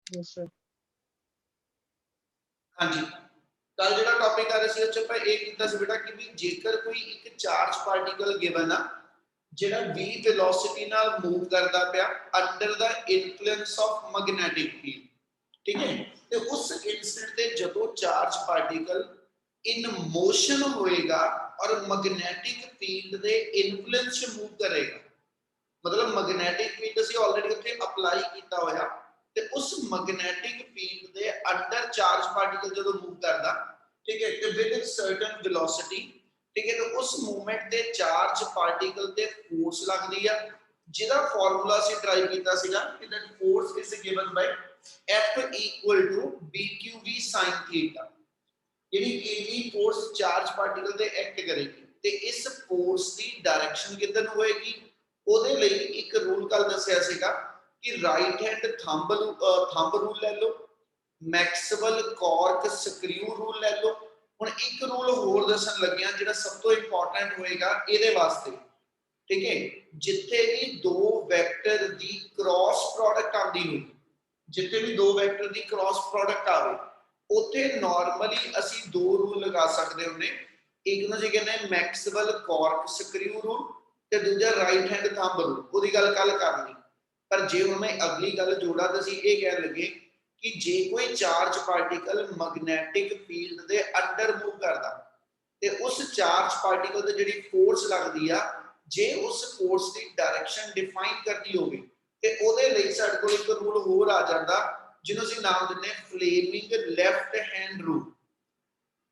Yes sir. हाँ जी, कल जो टॉपिक आ रहा है ਆਪਾਂ ਇਹ ਕੀਤਾ ਸੀ ਬੇਟਾ ਕਿ ਵੀ ਜੇਕਰ ਕੋਈ ਇੱਕ ਚਾਰਜ ਪਾਰਟੀਕਲ ਗਿਵਨ ਆ ਜਿਹੜਾ v ਵੈਲੋਸਿਟੀ ਨਾਲ ਮੂਵ ਕਰਦਾ ਪਿਆ under the influence of magnetic field, ठीक है। तो उस इंस्टेंट ते जदों चार्ज पार्टिकल इन मोशन होएगा और मैग्नेटिक फील्ड दे इन्फ्लुएंस च मूव करेगा, मतलब मैग्नेटिक फील्ड ਅਸੀਂ ऑलरेडी ਉੱਥੇ ਅਪਲਾਈ ਕੀਤਾ ਹੋਇਆ ਤੇ ਉਸ ਮੈਗਨੈਟਿਕ ਫੀल्ड ਦੇ ਅੰਡਰ ਚਾਰਜ ਪਾਰਟੀਕਲ ਜਦੋਂ ਮੂਵ ਕਰਦਾ, ठीक है, ਤੇ ਵਿਦ ਸਰਟਨ ਵੈਲੋਸਿਟੀ, ठीक है, तो उस मूवमेंट ਤੇ ਚਾਰਜ ਪਾਰਟੀਕਲ ਤੇ ਫੋਰਸ ਲੱਗਦੀ ਆ ਜਿਹਦਾ ਫਾਰਮੂਲਾ ਅਸੀਂ ਟਰਾਈ ਕੀਤਾ ਸੀਗਾ ਕਿ that force is given by F equal to BQV sin theta, यानी केवी फोर्स चार्ज पार्टिकल ते एक्ट करेगी ते इस फोर्स दी डायरेक्शन किधर होएगी ओदे ਲਈ ਇੱਕ ਰੂਲ ਕੱਲ ਦੱਸਿਆ ਸੀਗਾ ਕਿ ਰਾਈਟ ਹੈਂਡ ਥੰਬ ਰੂਲ ਲੈ ਲਓ, ਮੈਕਸਵੈਲ ਕਾਰਕ ਸਕਰੂ ਰੂਲ ਲੈ ਲਓ। ਹੁਣ ਇੱਕ ਰੂਲ ਹੋਰ ਦੱਸਣ ਲੱਗਿਆ ਜਿਹੜਾ ਸਭ ਤੋਂ ਇੰਪੋਰਟੈਂਟ ਹੋਏਗਾ ਇਹਦੇ ਵਾਸਤੇ, ठीक है, जिथे भी दो वैक्टर दी क्रॉस प्रोडक्ट आंदी होगी, जिथे भी दो वैक्टर दी क्रॉस प्रोडक्ट आवे उथे नॉर्मली असी दो रूल लगा सकते होने, एक ਨੂੰ ਜੀ ਕਹਿੰਦੇ ਮੈਕਸਵੈਲ ਕਾਰਕ ਸਕਰੂ ਰੂਲ ਤੇ ਦੂਜਾ ਰਾਈਟ ਹੈਂਡ ਥੰਬ ਰੂਲ। ਉਹਦੀ ਗੱਲ ਕੱਲ ਕਰਨੀ, ਪਰ ਜੇ ਹੁਣ ਮੈਂ ਅਗਲੀ ਗੱਲ ਜੋੜਾ ਤਾਂ ਅਸੀਂ ਇਹ ਕਹਿਣ ਲੱਗੇ ਕਿ ਜੇ ਕੋਈ ਚਾਰਜ ਪਾਰਟੀਕਲ ਮੈਗਨੈਟਿਕ ਫੀਲਡ ਦੇ ਅੰਡਰ ਮੂਵ ਕਰਦਾ ਤੇ ਉਸ ਚਾਰਜ ਪਾਰਟੀਕਲ ਤੇ ਜਿਹੜੀ ਫੋਰਸ ਲੱਗਦੀ ਆ ਜੇ उस फोर्स की डायरेक्शन डिफाइन करनी होगी ते ओदे लई साडे कोल एक रूल होर आ जांदा जिन्हों ਅਸੀਂ नाम दिंदे फ्लेमिंग लेफ्ट हैंड रूल,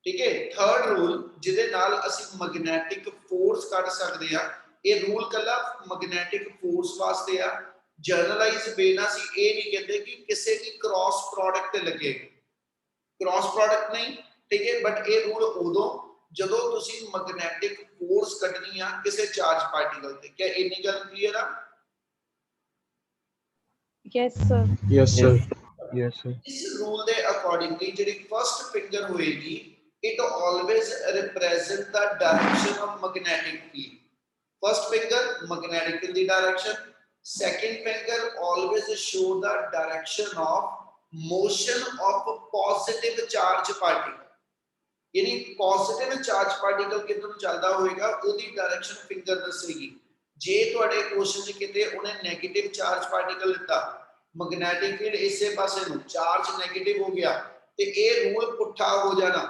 ठीक है। थर्ड रूल जिहदे नाल ਅਸੀਂ मैग्नेटिक फोर्स ਕੱਢ ਸਕਦੇ ਆ, ਇਹ रूल ਕੱਲਾ मैग्नेटिक फोर्स वास्ते आ, जर्नलाइज वे ना ਅਸੀਂ ਇਹ ਨਹੀਂ ਕਹਿੰਦੇ ਕਿ ਕਿਸੇ ਵੀ क्रॉस प्रोडक्ट ਤੇ ਲੱਗੇਗਾ, क्रॉस प्रोडक्ट नहीं, ठीक है, बट ਇਹ रूल ਉਦੋਂ ਜਦੋਂ ਤੁਸੀਂ मैग्नेटिक फोर्स ਕੱਢਣੀ ਆ ਕਿਸੇ ਚਾਰਜ ਪਾਰਟੀਕਲ ਤੇ। क्या ਇੰਨੀ ਗੱਲ ਕਲੀਅਰ ਆ? Yes sir. Yes sir. Yes sir. इस रूल ਦੇ ਅਕੋਰਡਿੰਗਲੀ ਜਿਹੜੀ ਫਰਸਟ ਫਿੰਗਰ ਹੋਏਗੀ it always represent the direction of magnetic field. First finger magnetic field the direction, second finger always show the direction of motion of positive charge particle, यानी positive charge particle किधर चलता होएगा ओदी direction finger दसेगी। जे ਤੁਹਾਡੇ question ਚ ਕਿਤੇ ਉਹਨੇ negative charge particle ਲਿੱਤਾ, ਮੈਗਨੈਟਿਕ ਫੀਲਡ ਇਸੇ ਪਾਸੇ ਨੂੰ ਚਾਰਜ 네ਗੇਟਿਵ ਹੋ ਗਿਆ ਤੇ ਇਹ ਰੂਲ ਪੁੱਠਾ ਹੋ ਜਾਣਾ,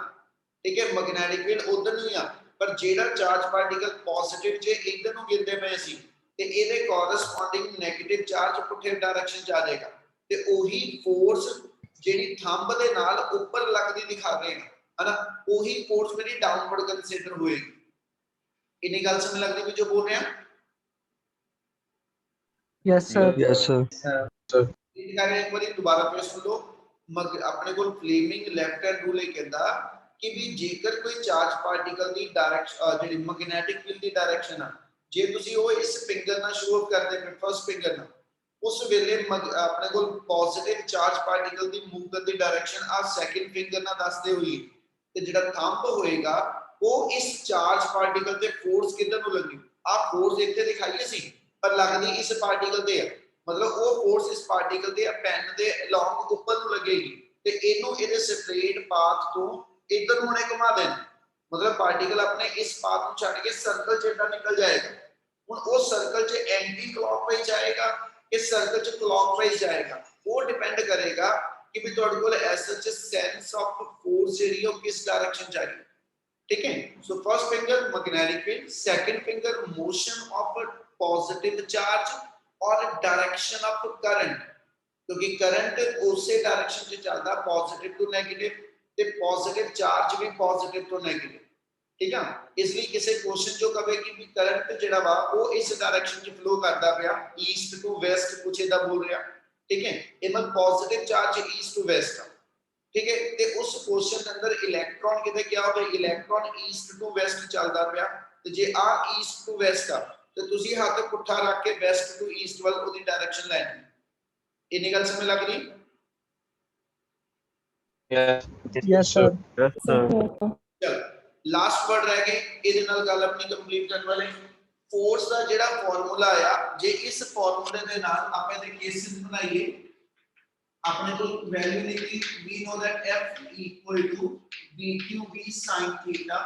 ਠੀਕ ਹੈ, ਮੈਗਨੈਟਿਕ ਫੀਲਡ ਉਧਰ ਨਹੀਂ ਆ, ਪਰ ਜਿਹੜਾ ਚਾਰਜ ਪਾਰਟੀਕਲ ਪੋਜ਼ਿਟਿਵ ਜੇ ਇਧਰ ਨੂੰ ਗਿਰਦੇ ਪਏ ਸੀ ਤੇ ਇਹਦੇ ਕੋਰਸਪੋਂਡਿੰਗ 네ਗੇਟਿਵ ਚਾਰਜ ਪੁੱਠੇ ਡਾਇਰੈਕਸ਼ਨ ਚ ਆ ਜਾਏਗਾ ਤੇ ਉਹੀ ਫੋਰਸ ਜਿਹੜੀ ਥੰਬ ਦੇ ਨਾਲ ਉੱਪਰ ਲੱਗਦੀ ਦਿਖਾ ਦੇਗਾ, है ना, वही फोर्स मेरी डाउनवर्ड कंसीडर होएगी। इन्हीं गल समझ लगती है जो बोल रहे हैं? Yes sir. Yes sir. Sir एक बार दोबारा पे सुन लो, अपने को फ्लेमिंग लेफ्ट हैंड रूल कहता कि भी जेकर कोई चार्ज पार्टिकल दी डायरेक्शन ਜਿਹੜੀ मैग्नेटिक फील्ड दी डायरेक्शन आ जे ਤੁਸੀਂ ਉਹ ਇਸ ਫਿੰਗਰ ਨਾਲ ਸ਼ੋ ਅਪ ਕਰਦੇ ਪਏ ਫਸਟ ਫਿੰਗਰ ਨਾਲ, ਉਸ ਵੇਲੇ ਆਪਣੇ ਕੋਲ ਪੋਜ਼ਿਟਿਵ ਚਾਰਜ ਪਾਰਟੀਕਲ ਦੀ ਮੂਵਮੈਂਟ ਦੀ ਡਾਇਰੈਕਸ਼ਨ ਆ ਸੈਕਿੰਡ ਫਿੰਗਰ ਨਾਲ ਦੱਸਦੇ ਹੋਈ ਤੇ ਜਿਹੜਾ ਥੰਬ ਹੋਏਗਾ ਉਹ ਇਸ ਚਾਰਜ ਪਾਰਟੀਕਲ ਤੇ ਫੋਰਸ ਕਿੱਧਰ ਨੂੰ ਲੱਗੀ, ਆ ਫੋਰਸ ਇੱਥੇ ਦਿਖਾਈ ਸੀ ਪਰ ਲੱਗਦੀ ਇਸ ਪਾਰਟੀਕਲ ਤੇ ਆ, मतलब वो फोर्स इस पार्टिकल दे पेन दे अलोंग ऊपर ਨੂੰ लगेगी ਤੇ ਇਹਨੂੰ ਇਹਦੇ ਸਟ੍ਰੇਟ ਪਾਥ ਤੋਂ ਇਧਰ ਨੂੰ ਨੇ ਘੁਮਾ ਦੇਣਾ, मतलब पार्टिकल अपने इस पाथ ਨੂੰ ਛੱਡ ਕੇ ਸਰਕਲ ਚ ਇੱਦਾਂ ਨਿਕਲ ਜਾਏਗਾ। ਹੁਣ ਉਹ ਸਰਕਲ ਚ ਐਂਟੀ ਕਲੌਕਵਾਈਜ਼ ਜਾਏਗਾ ਕਿ ਸਰਕਲ ਚ ਕਲੌਕਵਾਈਜ਼ ਜਾਏਗਾ, ਉਹ ਡਿਪੈਂਡ ਕਰੇਗਾ ਕਿ ਵੀ ਤੁਹਾਡੇ ਕੋਲ ਐਸਐਚ ਸੈਂਸ ਆਫ ਫੋਰਸ ਜਿਹੜੀ ਉਹ ਕਿਸ ਡਾਇਰੈਕਸ਼ਨ ਚ ਆ ਰਹੀ ਹੈ, ठीक है। So first finger magnetic field, second finger motion of positive charge और डायरेक्शन ऑफ करंट, क्योंकि करंट उसी डायरेक्शन से चलता पॉजिटिव टू नेगेटिव ते पॉजिटिव चार्ज भी पॉजिटिव टू नेगेटिव, ठीक है। इसलिए किसी क्वेश्चन जो कहे कि भी करंट जेड़ा वा वो इस डायरेक्शन च फ्लो करता पिया ईस्ट टू वेस्ट कुछ इदा बोल रहा, ठीक है, इनमें positive charge east to west, ठीक है। ते उस क्वेश्चन के अंदर इलेक्ट्रॉन किते क्या होवे, इलेक्ट्रॉन ईस्ट टू वेस्ट चलदा पिया ते जे आ ईस्ट टू वेस्ट आ ते तुसी हाथ पुट्ठा रख के वेस्ट टू ईस्ट वाल ओदी डायरेक्शन लेनी। इन्नी गल समझ लग रही? Yes sir. Yes sir. चल लास्ट वर्ड रह गए, ਇਹਦੇ ਨਾਲ ਗੱਲ ਆਪਣੀ ਕੰਪਲੀਟ ਕਰਨ ਵਾਲੇ। फोर्स ਦਾ ਜਿਹੜਾ ਫਾਰਮੂਲਾ ਆ, ਜੇ ਇਸ ਫਾਰਮੂਲੇ ਦੇ ਨਾਲ ਆਪਾਂ ਦੇ ਕੇਸਿਸ ਬਣਾਈਏ, अपने को वैल्यू निकली we know that f equal to bqb sin theta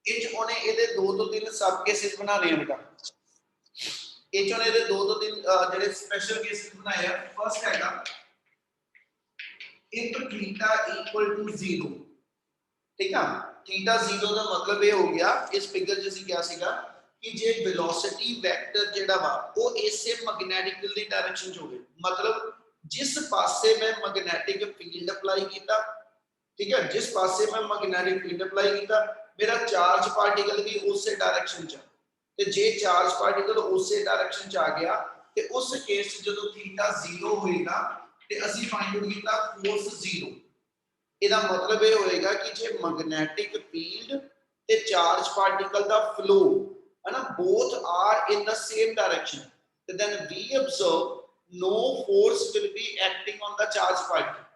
इच ओने ਇਹਦੇ 2 ਤੋਂ 3 सब केसेस बनाने हैं बेटा इच ओने ਇਹਦੇ 2 ਤੋਂ 3 ਜਿਹੜੇ स्पेशल केसेस बनाए हैं फर्स्ट हैगा if theta equal to 0 ठीक है थीटा 0 ਦਾ ਮਤਲਬ ਇਹ ਹੋ ਗਿਆ ਇਸ ਫਿਗਰ 'ਚ ਅਸੀਂ ਕਿਹਾ ਸੀਗਾ ਕਿ ਜੇ ਵੈਲੋਸਿਟੀ ਵੈਕਟਰ ਜਿਹੜਾ ਵਾ ਉਹ ਇਸੇ ਮੈਗਨੈਟਿਕ ਫੀਲਡ ਦੀ ਡਾਇਰੈਕਸ਼ਨ 'ਚ ਹੋਵੇ ਮਤਲਬ ਜਿਸ ਪਾਸੇ ਮੈਂ ਮੈਗਨੈਟਿਕ ਫੀਲਡ ਅਪਲਾਈ ਕੀਤਾ ਠੀਕ ਹੈ ਜਿਸ ਪਾਸੇ ਮੈਂ ਮੈਗਨੈਟਿਕ ਫੀਲਡ ਅਪਲਾਈ ਕੀਤਾ ਮੇਰਾ ਚਾਰਜ ਪਾਰਟੀਕਲ ਵੀ ਉਸੇ ਡਾਇਰੈਕਸ਼ਨ 'ਚ ਤੇ ਜੇ ਚਾਰਜ ਪਾਰਟੀਕਲ ਉਸੇ ਡਾਇਰੈਕਸ਼ਨ 'ਚ ਆ ਗਿਆ ਤੇ ਉਸ ਕੇਸ 'ਚ ਜਦੋਂ ਥੀਟਾ 0 ਹੋਏਗਾ ਤੇ ਅਸੀਂ ਫਾਈਂਡ ਆਊਟ ਕੀਤਾ ਫੋਰਸ 0 ਇਹਦਾ ਮਤਲਬ ਇਹ ਹੋਏਗਾ ਕਿ ਜੇ ਮੈਗਨੈਟਿਕ ਫੀਲਡ ਤੇ ਚਾਰਜ ਪਾਰਟੀਕਲ ਦਾ ਫਲੋ ਹੈ ਨਾ both are in the same direction then we observe no force will be acting on the charge particle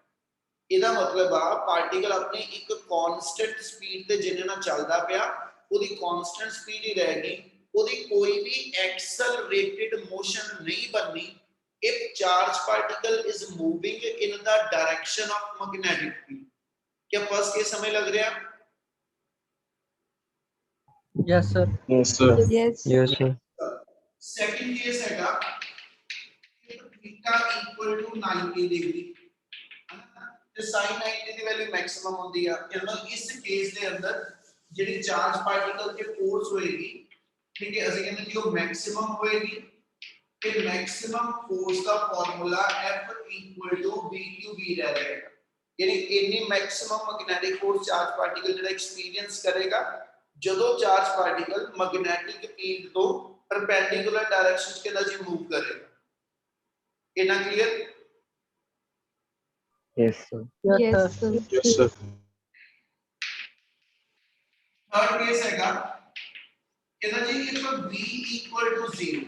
ਇਹਦਾ ਮਤਲਬ ਆ ਪਾਰਟੀਕਲ ਆਪਣੀ ਇੱਕ ਕਾਂਸਟੈਂਟ ਸਪੀਡ ਤੇ ਜਿੰਨੇ ਨਾਲ ਚੱਲਦਾ ਪਿਆ ਉਹਦੀ ਕਾਂਸਟੈਂਟ ਸਪੀਡ ਹੀ ਰਹੇਗੀ ਉਹਦੀ ਕੋਈ ਵੀ ਐਕਸਲਰੇਟਿਡ ਮੋਸ਼ਨ ਨਹੀਂ ਬਣਨੀ if charge particle is moving in the direction of magnetic field क्या फर्स्ट केस हमें लग रहा Yes, sir. Yes, sir. Yes. Yes, sir. Second case हैगा थीटा इक्वल टू 90 डिग्री ਤੇ sin 90 ਦੀ ਵੈਲਿਊ ਮੈਕਸਿਮਮ ਹੁੰਦੀ ਆ ਮਤਲਬ ਇਸ ਕੇਸ ਦੇ ਅੰਦਰ ਜਿਹੜੀ ਚਾਰਜ ਪਾਰਟੀਕਲ ਤੇ ਫੋਰਸ ਹੋਏਗੀ ਠੀਕ ਹੈ ਅਸੀਂ ਕਹਿੰਦੇ ਕਿ ਉਹ ਮੈਕਸਿਮਮ ਹੋਏਗੀ ਤੇ ਮੈਕਸਿਮਮ ਫੋਰਸ ਦਾ ਫਾਰਮੂਲਾ F BQB ਰਹਿ ਜਾਏਗਾ यानी इतनी maximum magnetic force charge particle जेड़ा एक्सपीरियंस करेगा ਜਦੋਂ ਚਾਰਜ ਪਾਰਟੀਕਲ ਮੈਗਨੈਟਿਕ ਫੀਲਡ ਤੋਂ ਪਰਪੈਂਡੀਕੂਲਰ ਡਾਇਰੈਕਸ਼ਨ के अंदर जी मूव करेगा इतना clear Yes, sir. Yes, sir. Yes, sir. Third case हैगा कहना जी if v equal to 0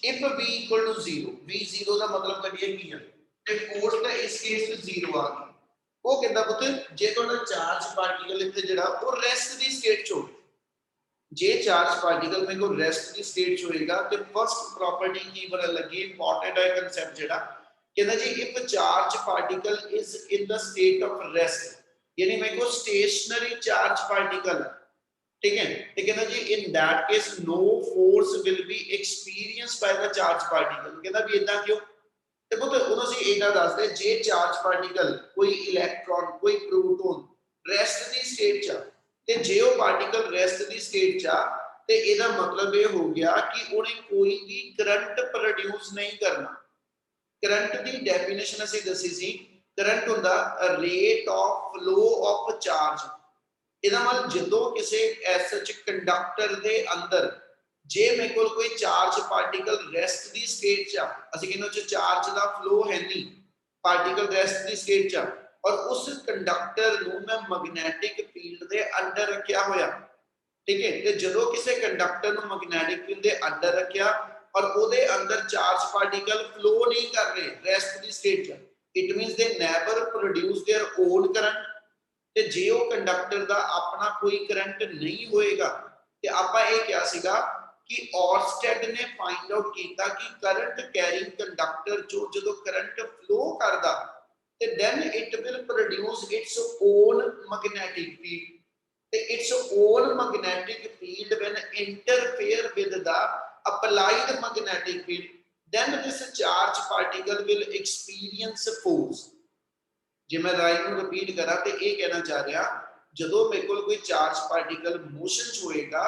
if v equal to 0 v 0 ਦਾ ਮਤਲਬ ਕਰੀਏ ਕੀ ਹੈ ਤੇ ਫੋਰਸ ਤਾਂ ਇਸ ਕੇਸ ਵਿੱਚ 0 ਆ ਗਈ ਉਹ ਕਹਿੰਦਾ ਪੁੱਤ ਜੇ ਤੁਹਾਡਾ ਚਾਰਜ ਪਾਰਟੀਕਲ ਇੱਥੇ ਜਿਹੜਾ ਉਹ ਰੈਸਟ ਦੀ ਸਟੇਟ 'ਚ ਹੋਵੇ ਜੇ ਚਾਰਜ ਪਾਰਟੀਕਲ ਮੇਰੇ ਕੋਲ ਰੈਸਟ ਦੀ ਸਟੇਟ 'ਚ ਹੋਏਗਾ ਤੇ ਫਰਸਟ ਪ੍ਰੋਪਰਟੀ ਕੀ ਬਣ ਲੱਗੀ ਇੰਪੋਰਟੈਂਟ ਹੈ ਕਨਸੈਪਟ ਜਿਹੜਾ ਕਹਿੰਦਾ ਜੀ if charge particle is in the state of rest यानी मेरे को स्टेशनरी चार्ज पार्टिकल ठीक है तो कहना जी in that case no force will be experienced by the charge particle कहना भी इतना क्यों ਤੇ ਪੁੱਤ ਉਹਨਾਂ ਸੀ ਇਹਦਾ ਦੱਸਦੇ ਜੇ ਚਾਰਜ ਪਾਰਟੀਕਲ ਕੋਈ ਇਲੈਕਟ੍ਰੋਨ ਕੋਈ ਪ੍ਰੋਟੋਨ ਰੈਸਟ ਦੀ ਸਟੇਟ 'ਚ ਤੇ ਜੇ ਉਹ ਪਾਰਟੀਕਲ ਰੈਸਟ ਦੀ ਸਟੇਟ 'ਚ ਆ ਤੇ ਇਹਦਾ ਮਤਲਬ ਇਹ ਹੋ ਗਿਆ ਕਿ ਉਹਨੇ ਕੋਈ ਵੀ ਕਰੰਟ ਪ੍ਰੋਡਿਊਸ ਨਹੀਂ ਕਰਨਾ ਕਰੰਟ ਦੀ ਡੈਫੀਨੇਸ਼ਨ ਅਸੀਂ ਦੱਸੀ ਸੀ ਕਰੰਟ ਹੁੰਦਾ rate of flow of charge ਇਹਦਾ ਮਤਲਬ ਜਦੋਂ ਕਿਸੇ ਐਸਐਚ ਕੰਡਕਟਰ ਦੇ ਅੰਦਰ ਜੇ ਮੇਰੇ ਕੋਲ ਕੋਈ ਚਾਰਜ ਪਾਰਟੀਕਲ ਰੈਸਟ ਦੀ ਸਟੇਟ 'ਚ ਆ ਅਸੀਂ ਕਹਿੰਦੇ ਉਹ ਚਾਰਜ ਦਾ ਫਲੋ ਹੈ ਨਹੀਂ ਪਾਰਟੀਕਲ ਰੈਸਟ ਦੀ ਸਟੇਟ 'ਚ ਆ ਔਰ ਉਸ ਕੰਡਕਟਰ ਨੂੰ ਮੈਂ ਮੈਗਨੈਟਿਕ ਫੀਲਡ ਦੇ ਅੰਡਰ ਰੱਖਿਆ ਹੋਇਆ ਠੀਕ ਹੈ ਤੇ ਜਦੋਂ ਕਿਸੇ ਕੰਡਕਟਰ ਨੂੰ ਮੈਗਨੈਟਿਕ ਫੀਲਡ ਦੇ ਅੰਡਰ ਰੱਖਿਆ ਔਰ ਉਹਦੇ ਅੰਦਰ ਚਾਰਜ ਪਾਰਟੀਕਲ ਫਲੋ ਨਹੀਂ ਕਰ ਰਹੇ ਰੈਸਟ ਦੀ ਸਟੇਟ 'ਚ ਇਟ ਮੀਨਸ ਦੇ never produce their own current ਤੇ ਜੇ ਉਹ ਕੰਡਕਟਰ ਦਾ ਆਪਣਾ ਕੋਈ ਕਰੰਟ ਨਹੀਂ ਹੋਏਗਾ ਤੇ ਆਪਾਂ ਇਹ ਕਿਹਾ ਸੀਗਾ ਕਿ ਔਰਸਟੈਡ ਨੇ ਫਾਈਂਡ ਆਊਟ ਕੀਤਾ ਕਿ ਕਰੰਟ ਕੈਰਿੰਗ ਕੰਡਕਟਰ ਜੋ ਜਦੋਂ ਕਰੰਟ ਫਲੋ ਕਰਦਾ ਤੇ then it will produce its own magnetic field ਤੇ its own magnetic field when interfere with the applied magnetic field then this charge particle will experience force ਜੇ ਮੈਂ right ਨੂੰ repeat ਕਰਾਂ ਤੇ ਇਹ ਕਹਿਣਾ ਚਾਹ ਰਿਹਾ ਜਦੋਂ ਮੇਰੇ ਕੋਲ ਕੋਈ ਚਾਰਜ ਪਾਰਟੀਕਲ ਮੋਸ਼ਨ 'ਚ ਹੋਏਗਾ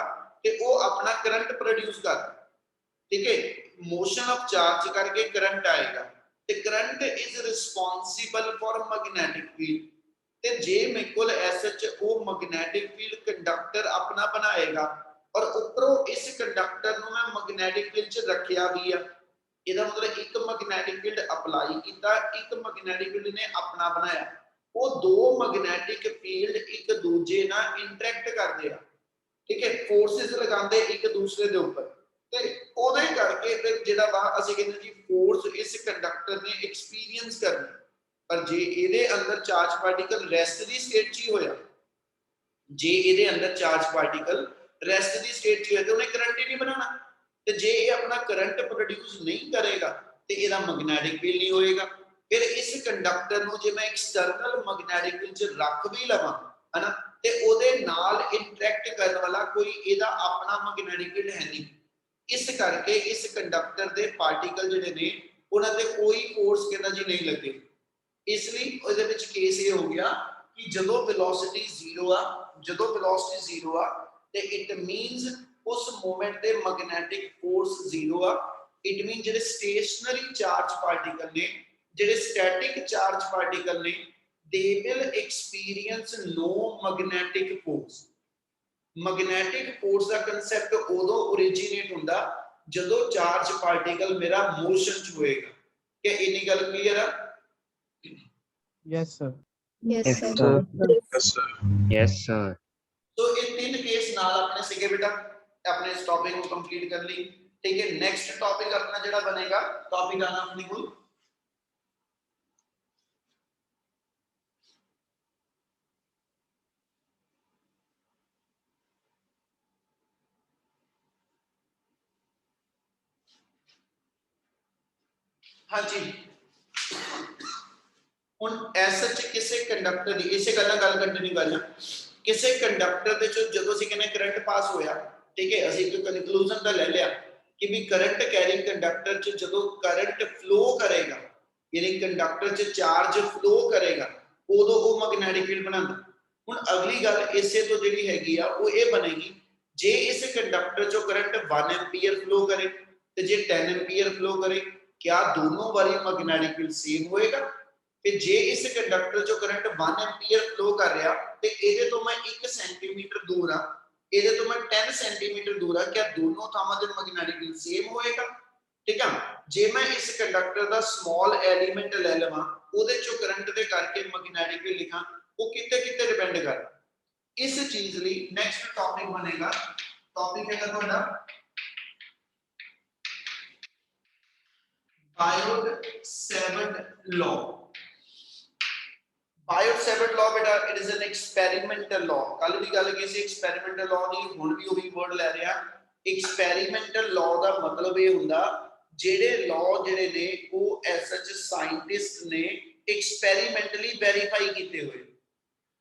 ਤੇ ਉਹ ਆਪਣਾ ਕਰੰਟ ਪ੍ਰੋਡਿਊਸ ਕਰਦਾ ਠੀਕ ਹੈ ਮੋਸ਼ਨ ਆਫ ਚਾਰਜ ਕਰਕੇ ਕਰੰਟ ਆਏਗਾ ਤੇ current is responsible for magnetic field ਤੇ ਜੇ ਮੇਰੇ ਕੋਲ ਐਸਐਚ ਉਹ ਮੈਗਨੈਟਿਕ ਫੀਲਡ ਕੰਡਕਟਰ ਆਪਣਾ ਬਣਾਏਗਾ ਔਰ ਉੱਪਰੋਂ ਇਸ ਕੰਡਕਟਰ ਨੂੰ ਮੈਂ ਮੈਗਨੈਟਿਕ ਫੀਲਡ 'ਚ ਰੱਖਿਆ ਵੀ ਆ ਇਹਦਾ ਮਤਲਬ ਇੱਕ ਮੈਗਨੈਟਿਕ ਫੀਲਡ ਅਪਲਾਈ ਕੀਤਾ ਇੱਕ ਮੈਗਨੈਟਿਕ ਫੀਲਡ ਨੇ ਆਪਣਾ ਬਣਾਇਆ ਉਹ ਦੋ ਮੈਗਨੈਟਿਕ ਫੀਲਡ ਇੱਕ ਦੂਜੇ ਨਾਲ ਇੰਟਰੈਕਟ ਕਰਦੇ ਆ ਠੀਕ ਹੈ ਫੋਰਸਸ ਲਗਾਉਂਦੇ ਇੱਕ ਦੂਸਰੇ ਦੇ ਉੱਪਰ ਤੇ ਉਹਦੇ ਕਰਕੇ ਫਿਰ ਜਿਹੜਾ ਵਾ ਅਸੀਂ ਕਹਿੰਦੇ ਜੀ ਫੋਰਸ ਇਸ ਕੰਡਕਟਰ ਨੇ ਐਕਸਪੀਰੀਅੰਸ ਕਰਨੀ ਪਰ ਜੇ ਇਹਦੇ ਅੰਦਰ ਚਾਰਜ ਪਾਰਟੀਕਲ ਰੈਸਟ ਦੀ ਸਟੇਟ 'ਚ ਹੀ ਹੋਇਆ ਜੇ ਇਹਦੇ ਅੰਦਰ ਚਾਰਜ ਪਾਰਟੀਕਲ ਰੈਸਟ ਦੀ ਸਟੇਟ 'ਚ ਹੋਇਆ ਤੇ ਉਹਨੇ ਕਰੰਟ ਹੀ ਨਹੀਂ ਬਣਾਉਣਾ ਤੇ ਜੇ ਇਹ ਆਪਣਾ ਕਰੰਟ ਪ੍ਰੋਡਿਊਸ ਨਹੀਂ ਕਰੇਗਾ ਤੇ ਇਹਦਾ ਮੈਗਨੈਟਿਕ ਫੀਲਡ ਨਹੀਂ ਹੋਏਗਾ फिर इस कंडक्टर ਨੂੰ ਜੇ ਮੈਂ एक्सटर्नल मैग्नेटिक फील्ड ਚ ਰੱਖ ਵੀ ਲਵਾਂ है ना ਤੇ ਉਹਦੇ ਨਾਲ ਇੰਟਰੈਕਟ ਕਰਨ ਵਾਲਾ ਕੋਈ ਇਹਦਾ ਆਪਣਾ ਮੈਗਨੈਟਿਕ ਫੀਲਡ ਹੈ ਨਹੀਂ ਇਸ ਕਰਕੇ ਇਸ ਕੰਡਕਟਰ ਦੇ ਪਾਰਟੀਕਲ ਜਿਹੜੇ ਨੇ ਉਹਨਾਂ ਤੇ ਕੋਈ ਫੋਰਸ ਕਹਿੰਦਾ ਜੀ ਨਹੀਂ ਲੱਗੇ ਇਸ ਲਈ ਉਹਦੇ ਵਿੱਚ ਕੇਸ ਇਹ ਹੋ ਗਿਆ ਕਿ ਜਦੋਂ ਵੈਲੋਸਿਟੀ 0 ਆ ਜਦੋਂ ਵੈਲੋਸਿਟੀ 0 ਆ ਤੇ ਇਟ ਮੀਨਸ ਉਸ ਮੂਮੈਂਟ ਤੇ ਮੈਗਨੈਟਿਕ ਫੋਰਸ 0 ਆ ਇਟ ਮੀਨ ਜਿਹੜੇ ਸਟੇਸ਼ਨਰੀ ਚਾਰਜ ਪਾਰਟੀਕਲ ਨੇ ਜਿਹੜੇ ਸਟੈਟਿਕ ਚਾਰਜ ਪਾਰਟੀਕਲ ਨੇ they will experience no magnetic force magnetic force the concept ਉਦੋਂ originate ਹੁੰਦਾ ਜਦੋਂ ਚਾਰਜ ਪਾਰਟੀਕਲ ਮੇਰਾ ਮੋਸ਼ਨ ਚ ਹੋਏਗਾ ਕਿ ਇੰਨੀ ਗੱਲ ਕਲੀਅਰ ਆ Yes, sir. Yes, sir. Yes, sir. Yes, sir. तो ये तीन केस नाल अपने सीगे बेटा अपने इस टॉपिक को कंप्लीट कर ली ठीक है नेक्स्ट टॉपिक अपना जेड़ा बनेगा टॉपिक आना अपनी कोल हाँ जी ਹੁਣ ਐਸਐਚ ਕਿਸੇ ਕੰਡਕਟਰ ਦੀ ਇਸੇ ਗੱਲ ਕੰਟੀਨਿਊ ਕਰਨਾ ਕਿਸੇ ਕੰਡਕਟਰ ਦੇ ਚੋਂ ਜਦੋਂ ਅਸੀਂ ਕਹਿੰਦੇ ਕਰੰਟ ਪਾਸ ਹੋਇਆ ਠੀਕ ਹੈ ਅਸੀਂ ਇੱਕ ਕਨਕਲੂਜਨ ਦਾ ਲੈ ਲਿਆ ਕਿ ਵੀ ਕਰੰਟ ਕੈਰਿੰਗ ਕੰਡਕਟਰ ਚ ਜਦੋਂ ਕਰੰਟ ਫਲੋ ਕਰੇਗਾ ਯਾਨੀ ਕੰਡਕਟਰ ਚ ਚਾਰਜ ਫਲੋ ਕਰੇਗਾ ਉਦੋਂ ਉਹ ਮੈਗਨੈਟਿਕ ਫੀਲਡ ਬਣਾਉਂਦਾ ਹੁਣ ਅਗਲੀ ਗੱਲ ਇਸੇ ਤੋਂ ਜਿਹੜੀ ਹੈਗੀ ਆ ਉਹ ਇਹ ਬਣੇਗੀ ਜੇ ਇਸ ਕੰਡਕਟਰ ਚੋਂ ਕਰੰਟ 1 ਐਂਪੀਅਰ ਫਲੋ ਕਰੇ ਤੇ ਜੇ 10 ਐਂਪੀਅਰ ਫਲੋ ਕਰੇ क्या दोनों वाली मैग्नेटिक फील्ड सेम होएगा ਤੇ ਜੇ ਇਸ ਕੰਡਕਟਰ ਚੋਂ ਕਰੰਟ 1 ਐਂਪੀਅਰ ਫਲੋ ਕਰ ਰਿਹਾ ਤੇ ਇਹਦੇ ਤੋਂ ਮੈਂ 1 ਸੈਂਟੀਮੀਟਰ ਦੂਰ ਆ ਇਹਦੇ ਤੋਂ ਮੈਂ 10 ਸੈਂਟੀਮੀਟਰ ਦੂਰ ਆ ਕਿ ਦੋਨੋਂ ਥਾਵਾਂ ਤੇ ਮੈਗਨੈਟਿਕ ਫੀਲਡ ਸੇਮ ਹੋਏਗਾ ਠੀਕ ਆ ਜੇ ਮੈਂ ਇਸ ਕੰਡਕਟਰ ਦਾ ਸਮਾਲ ਐਲੀਮੈਂਟ ਲੈ ਲਵਾਂ ਉਹਦੇ ਚੋਂ ਕਰੰਟ ਦੇ ਕਰਕੇ ਮੈਗਨੈਟਿਕ ਫੀਲਡ ਲਿਖਾਂ ਉਹ ਕਿਤੇ ਕਿਤੇ ਡਿਪੈਂਡ ਕਰਦਾ ਇਸ ਚੀਜ਼ ਲਈ ਨੈਕਸਟ ਟੌਪਿਕ ਬਣੇਗਾ ਟੌਪਿਕ ਹੈਗਾ ਤੁਹਾਡਾ Biot-Savart law. Biot-Savart law बेटा it is an experimental law. कल भी गल की सी experimental law दी हुण भी वही वर्ड ले रहे हैं experimental law दा मतलब ये हुंदा जेड़े law जेड़े ने वो as such scientist ने experimentally verify कीते हुए.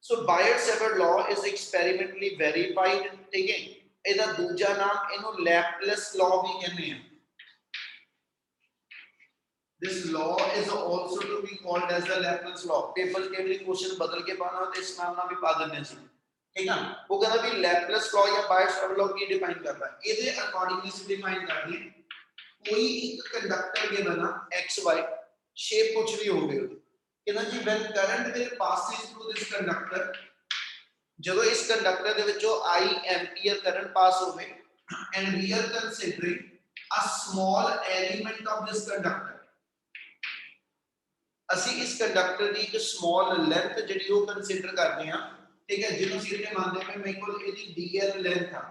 So Biot-Savart law is experimentally verified ठीक है ਇਹਦਾ ਦੂਜਾ ਨਾਮ ਇਹਨੂੰ Laplace law भी कहते हैं This law is also to be called as the Laplace law. Paper के लिए क्वेश्चन बदल के पाना तो इस नाम ना भी पा देने से ठीक है वो कहता भी Laplace law या Biot-Savart law की डिफाइन कर रहा है ਇਹਦੇ अकॉर्डिंगली से डिफाइन कर दिए कोई एक कंडक्टर के बना xy शेप कुछ भी हो गए कहना जी when current will passes through this conductor ਜਦੋਂ ਇਸ ਕੰਡਕਟਰ ਦੇ ਵਿੱਚੋਂ I ਐਂਪੀਅਰ ਕਰੰਟ ਪਾਸ ਹੋਵੇ and we are considering a small element of this conductor ਅਸੀਂ ਇਸ ਕੰਡਕਟਰ ਦੀ ਇੱਕ ਸਮਾਲ ਲੈਂਥ ਜਿਹੜੀ ਉਹ ਕੰਸੀਡਰ ਕਰਦੇ ਹਾਂ ਠੀਕ ਹੈ ਜਿਹਨੂੰ ਅਸੀਂ ਇਹ ਮੰਨਦੇ ਹਾਂ ਮੇਰੇ ਕੋਲ ਇਹਦੀ dl ਲੈਂਥ ਆ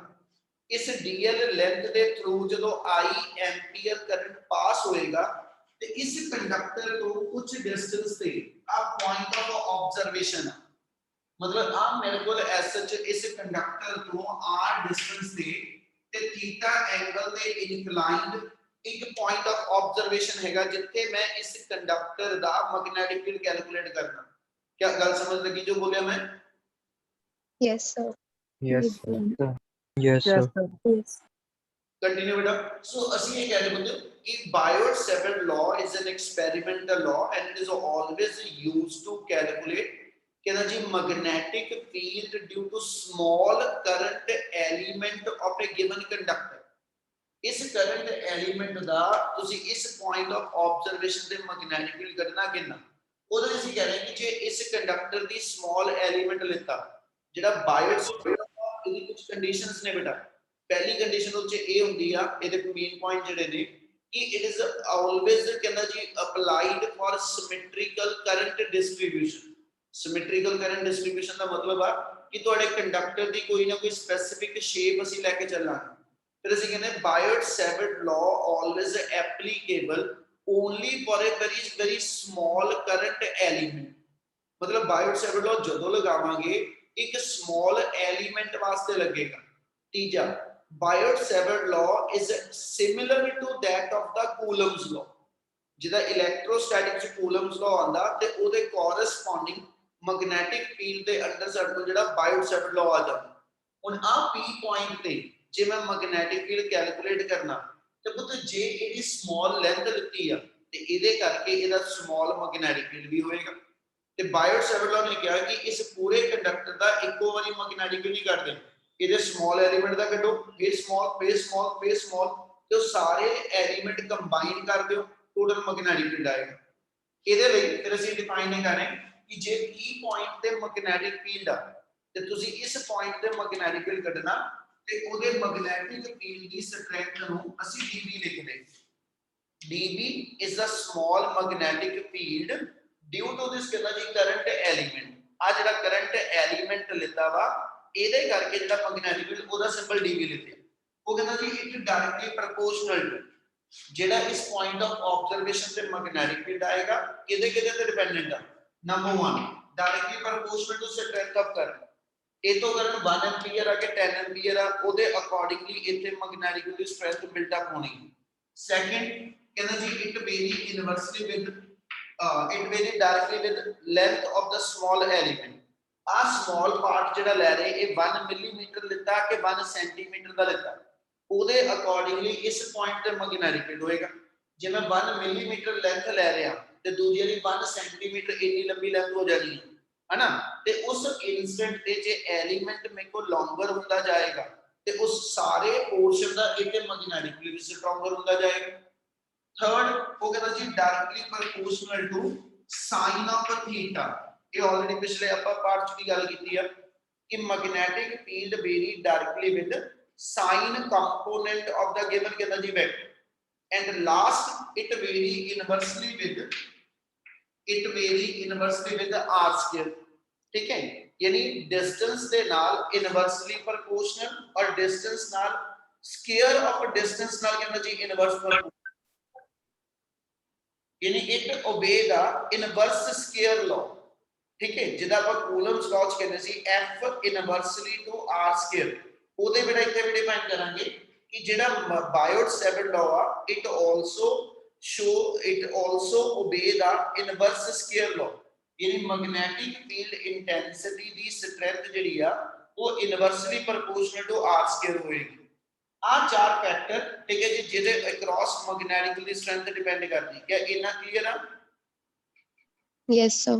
ਇਸ dl ਲੈਂਥ ਦੇ ਥਰੂ ਜਦੋਂ I ਐਂਪੀਅਰ ਕਰੰਟ ਪਾਸ ਹੋਏਗਾ ਤੇ ਇਸ ਕੰਡਕਟਰ ਤੋਂ ਕੁਝ ਡਿਸਟੈਂਸ ਤੇ ਆ ਪੁਆਇੰਟ ਆਫ ਆਬਜ਼ਰਵੇਸ਼ਨ ਮਤਲਬ ਆ ਮੇਰੇ ਕੋਲ ਐਸ ਸੱਚ ਇਸ ਕੰਡਕਟਰ ਤੋਂ r ਡਿਸਟੈਂਸ ਤੇ ਥੀਟਾ ਐਂਗਲ ਦੇ ਇਨਕਲਾਈਨਡ एक पॉइंट ऑफ ऑब्जर्वेशन हैगा जिथे मैं इस कंडक्टर दा मैग्नेटिक फील्ड कैलकुलेट करना क्या गल समझ लगी जो बोलिया मैं Yes, sir. Yes, sir. Yes, sir. Yes. Continue बेटा सो ਅਸੀਂ ਇਹ ਕਹਿ ਰਹੇ ਬੰਦੇ कि Biot-Savart law is an experimental law and it is always used to calculate कहना जी magnetic field due to small current element of a given conductor इस current element दा तुसी इस पॉइंट ऑफ ऑब्जर्वेशन दे मैग्नेटिक फील्ड कढना कितना ओदे ਅਸੀਂ कह रहे हैं कि जे इस कंडक्टर दी स्मॉल एलिमेंट लेता जेड़ा Biot-Savart ਇਹਦੀ कुछ कंडीशंस ने बेटा पहली कंडीशन ਉਹ ਚ ਇਹ ਹੁੰਦੀ ਆ ਇਹਦੇ ਮੇਨ ਪੁਆਇੰਟ ਜਿਹੜੇ ਨੇ ਕਿ ਇਟ ਇਜ਼ ਆਲਵੇਜ਼ ਕਹਿੰਦਾ ਜੀ applied for symmetrical current distribution symmetrical current distribution ਦਾ ਮਤਲਬ ਆ ਕਿ ਤੁਹਾਡੇ ਕੰਡਕਟਰ ਦੀ ਕੋਈ ਨਾ ਕੋਈ ਸਪੈਸਿਫਿਕ ਸ਼ੇਪ ਅਸੀਂ ਲੈ ਕੇ ਚੱਲਾਂਗੇ फिर ਅਸੀਂ ਕਹਿੰਦੇ Biot-Savart law always applicable only for a very small current element मतलब Biot-Savart law ਜਦੋਂ ਲਗਾਵਾਂਗੇ ਇੱਕ small element ਵਾਸਤੇ ਲੱਗੇਗਾ ਤੀਜਾ Biot-Savart law is similar to that of the Coulomb's law ਜਿਹਦਾ ਇਲੈਕਟ੍ਰੋਸਟੈਟਿਕ ਚ ਕੂਲਮਸ ਲਾ ਆਉਂਦਾ ਤੇ ਉਹਦੇ ਕੋਰਸਪੋਂਡਿੰਗ ਮੈਗਨੈਟਿਕ ਫੀਲਡ ਦੇ ਅੰਡਰ ਸਾਡੇ ਕੋਲ ਜਿਹੜਾ ਬਾਇਓਟ-ਸੇਵਰਟ ਲਾ ਆ ਜਾਂਦਾ। ਹੁਣ ਆ P ਪੁਆਇੰਟ ਤੇ ਜੇ ਮੈਂ ਮੈਗਨੈਟਿਕ ਫੀਲਡ ਕੈਲਕੂਲੇਟ ਕਰਨਾ ਤੇ ਪੁੱਤ ਜੇ ਇਹਦੀ ਸਮਾਲ ਲੈਂਥ ਦਿੱਤੀ ਆ ਤੇ ਇਹਦੇ ਕਰਕੇ ਇਹਦਾ ਸਮਾਲ ਮੈਗਨੈਟਿਕ ਫੀਲਡ ਵੀ ਹੋਏਗਾ। ਤੇ ਬਾਇਓਟ-ਸੇਵਰਟ ਲਾ ਨੇ ਕਿਹਾ ਕਿ ਇਸ ਪੂਰੇ ਕੰਡਕਟਰ ਦਾ ਇੱਕੋ ਵਾਰੀ ਮੈਗਨੈਟਿਕ ਫੀਲਡ ਨਹੀਂ ਕੱਢਦੇ, ਇਹਦੇ ਸਮਾਲ ਐਲੀਮੈਂਟ ਦਾ ਕੱਢੋ, ਫੇਰ ਸਮਾਲ, ਫੇਰ ਸਮਾਲ, ਫੇਰ ਸਮਾਲ, ਤੇ ਉਹ ਸਾਰੇ ਐਲੀਮੈਂਟ ਕੰਬਾਈਨ ਕਰ ਦਿਓ, ਟੋਟਲ ਮੈਗਨੈਟਿਕ ਫੀਲਡ ਆਏਗਾ। ਇਹਦੇ ਲਈ ਫਿਰ ਅਸੀਂ ਡਿਫਾਈਨ ਨਹੀਂ ਕਰ ਰਹੇ ਕਿ ਜੇ P ਪੁਆਇੰਟ ਤੇ ਮੈਗਨੈਟਿਕ ਫੀਲਡ ਆ ਤੇ ਤੁਸੀਂ ਇਸ ਪੁਆਇੰਟ ਤੇ ਮੈਗਨੈਟਿਕ ਫੀਲਡ ਕੱਢਣਾ ਤੇ ਉਹਦੇ ਮੈਗਨੈਟਿਕ ਫੀਲਡ ਦੀ ਸਟਰੈਂਥ ਨੂੰ ਅਸੀਂ dB ਲਿਖਦੇ। dB is the small magnetic field due to this ਕਹਿੰਦਾ ਜੀ ਕਰੰਟ ਐਲੀਮੈਂਟ। ਆ ਜਿਹੜਾ ਕਰੰਟ ਐਲੀਮੈਂਟ ਲਿੱਤਾ ਵਾ ਇਹਦੇ ਕਰਕੇ ਜਿਹੜਾ ਮੈਗਨੈਟਿਕ ਫੀਲਡ ਉਹਦਾ ਸਿੰਬਲ dB ਲਿਖਿਆ। ਉਹ ਕਹਿੰਦਾ ਜੀ ਇਟ ਡਾਇਰੈਕਟਲੀ ਪ੍ਰੋਪੋਰਸ਼ਨਲ ਟੂ ਜਿਹੜਾ ਇਸ ਪੁਆਇੰਟ ਆਫ ਆਬਜ਼ਰਵੇਸ਼ਨ ਤੇ ਮੈਗਨੈਟਿਕ ਫੀਲਡ ਆਏਗਾ ਕਿਹਦੇ ਕਿਹਦੇ ਤੇ ਡਿਪੈਂਡੈਂਟ ਆ। Number 1 directly proportional to strength of current. ਇਹ ਤੋਂ ਕਰਨ 1 ਐਂਪੀਅਰ ਆ ਕੇ 10 ਐਂਪੀਅਰ ਆ ਉਹਦੇ ਅਕੋਰਡਿੰਗਲੀ ਇੱਥੇ ਮੈਗਨੈਟਿਕ ਫੀਲਡ ਦੀ ਸਟਰੈਂਥ ਬਿਲਡ ਅਪ ਹੋਣੀ। ਸੈਕੰਡ ਕਹਿੰਦਾ ਜੀ it vary inversely with it vary directly with length of the small element. ਆ ਸਮਾਲ ਪਾਰਟ ਜਿਹੜਾ ਲੈ ਰਹੇ ਇਹ 1 ਮਿਲੀਮੀਟਰ ਲਿੱਤਾ ਕਿ 1 ਸੈਂਟੀਮੀਟਰ ਦਾ ਲਿੱਤਾ ਉਹਦੇ ਅਕੋਰਡਿੰਗਲੀ ਇਸ ਪੁਆਇੰਟ ਤੇ ਮੈਗਨੈਟਿਕ ਫੀਲਡ ਹੋਏਗਾ। ਜੇ ਮੈਂ 1 ਮਿਲੀਮੀਟਰ ਲੈਂਥ ਲੈ ਰਿਹਾ ਤੇ ਦੂਜੀ ਵਾਲੀ 1 ਸੈਂਟੀਮੀਟਰ ਇੰਨੀ ਲੰਬੀ ਲੈਂਥ ਹੋ ਜਾਣੀ ਹੈ ਨਾ। ਤੇ ਉਸ ਇਨਸਟੈਂਟ ਤੇ ਜੇ ਐਲੀਮੈਂਟ ਮੇਰੇ ਕੋਲ ਲੌਂਗਰ ਹੁੰਦਾ ਜਾਏਗਾ ਤੇ ਉਸ ਸਾਰੇ ਪੋਰਸ਼ਨ ਦਾ ਇਹਦੇ ਮੈਗਨੈਟਿਕ ਫੀਲਡ ਸਟਰੋਂਗਰ ਹੁੰਦਾ ਜਾਏਗਾ। ਥਰਡ ਉਹ ਕਹਿੰਦਾ ਜੀ directly proportional to sine of theta. ਇਹ ਆਲਰੇਡੀ ਪਿਛਲੇ ਆਪਾਂ ਪਾਰਟ ਚ ਵੀ ਗੱਲ ਕੀਤੀ ਆ ਕਿ magnetic field vary directly with sign component of the given कहता जी vector and last it vary inversely with r square। ठीक है, यानी distance ਦੇ ਨਾਲ inversely proportional और distance ਨਾਲ square of distance ਨਾਲ कहता जी inverse proportional, यानी it obey the inverse square law। ठीक है, ਜਿਹਦਾ ਆਪਾਂ ਕੂਲਮਸ ਲਾਅ ਚ ਕਹਿੰਦੇ ਸੀ f inversely to r square ਉਹਦੇ ਬਿਨਾ ਇੱਥੇ ਵੀ ਡਿਫਾਈਨ ਕਰਾਂਗੇ ਕਿ ਜਿਹੜਾ ਬਾਇਓਟ-ਸੇਵਰਟ ਲਾਅ ਆ it also obey the inverse square law. ਯਾਨੀ ਮੈਗਨੈਟਿਕ ਫੀਲਡ ਇੰਟੈਂਸਿਟੀ ਦੀ ਸਟਰੈਂਥ ਜਿਹੜੀ ਆ ਉਹ inversely proportional to r square ਹੋਏਗੀ। ਆ ਚਾਰ ਫੈਕਟਰ ਠੀਕ ਹੈ ਜੀ ਜਿਹਦੇ ਅਕ੍ਰੋਸ ਮੈਗਨੈਟਿਕ ਦੀ ਸਟਰੈਂਥ ਡਿਪੈਂਡ ਕਰਦੀ ਹੈ। ਇੰਨਾ ਕਲੀਅਰ ਆ? Yes, sir.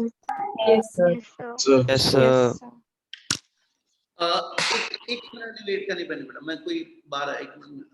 Yes, sir. Yes, sir. एक मिनट लेट करनी पैनी बेटा, मैं कोई बाहर आया 1 मिनट।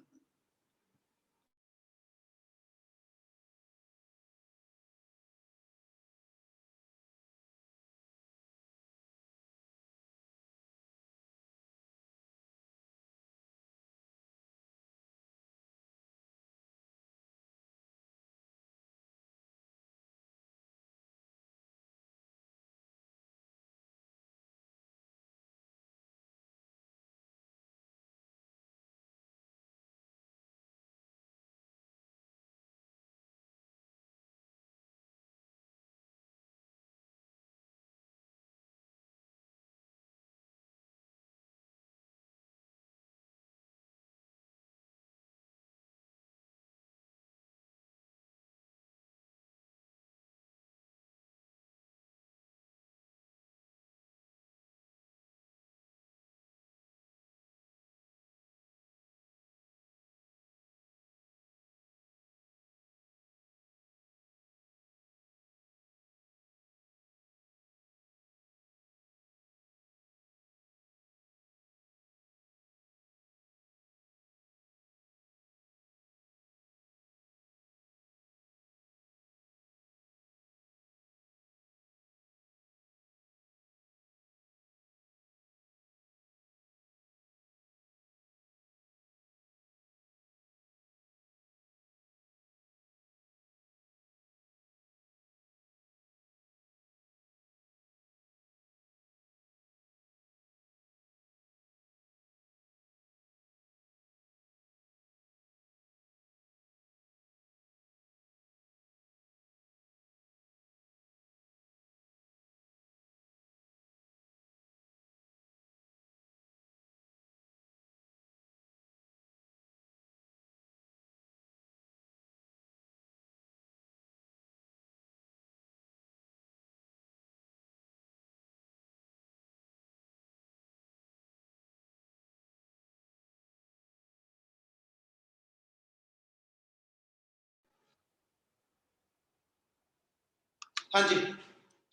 हाँ जी,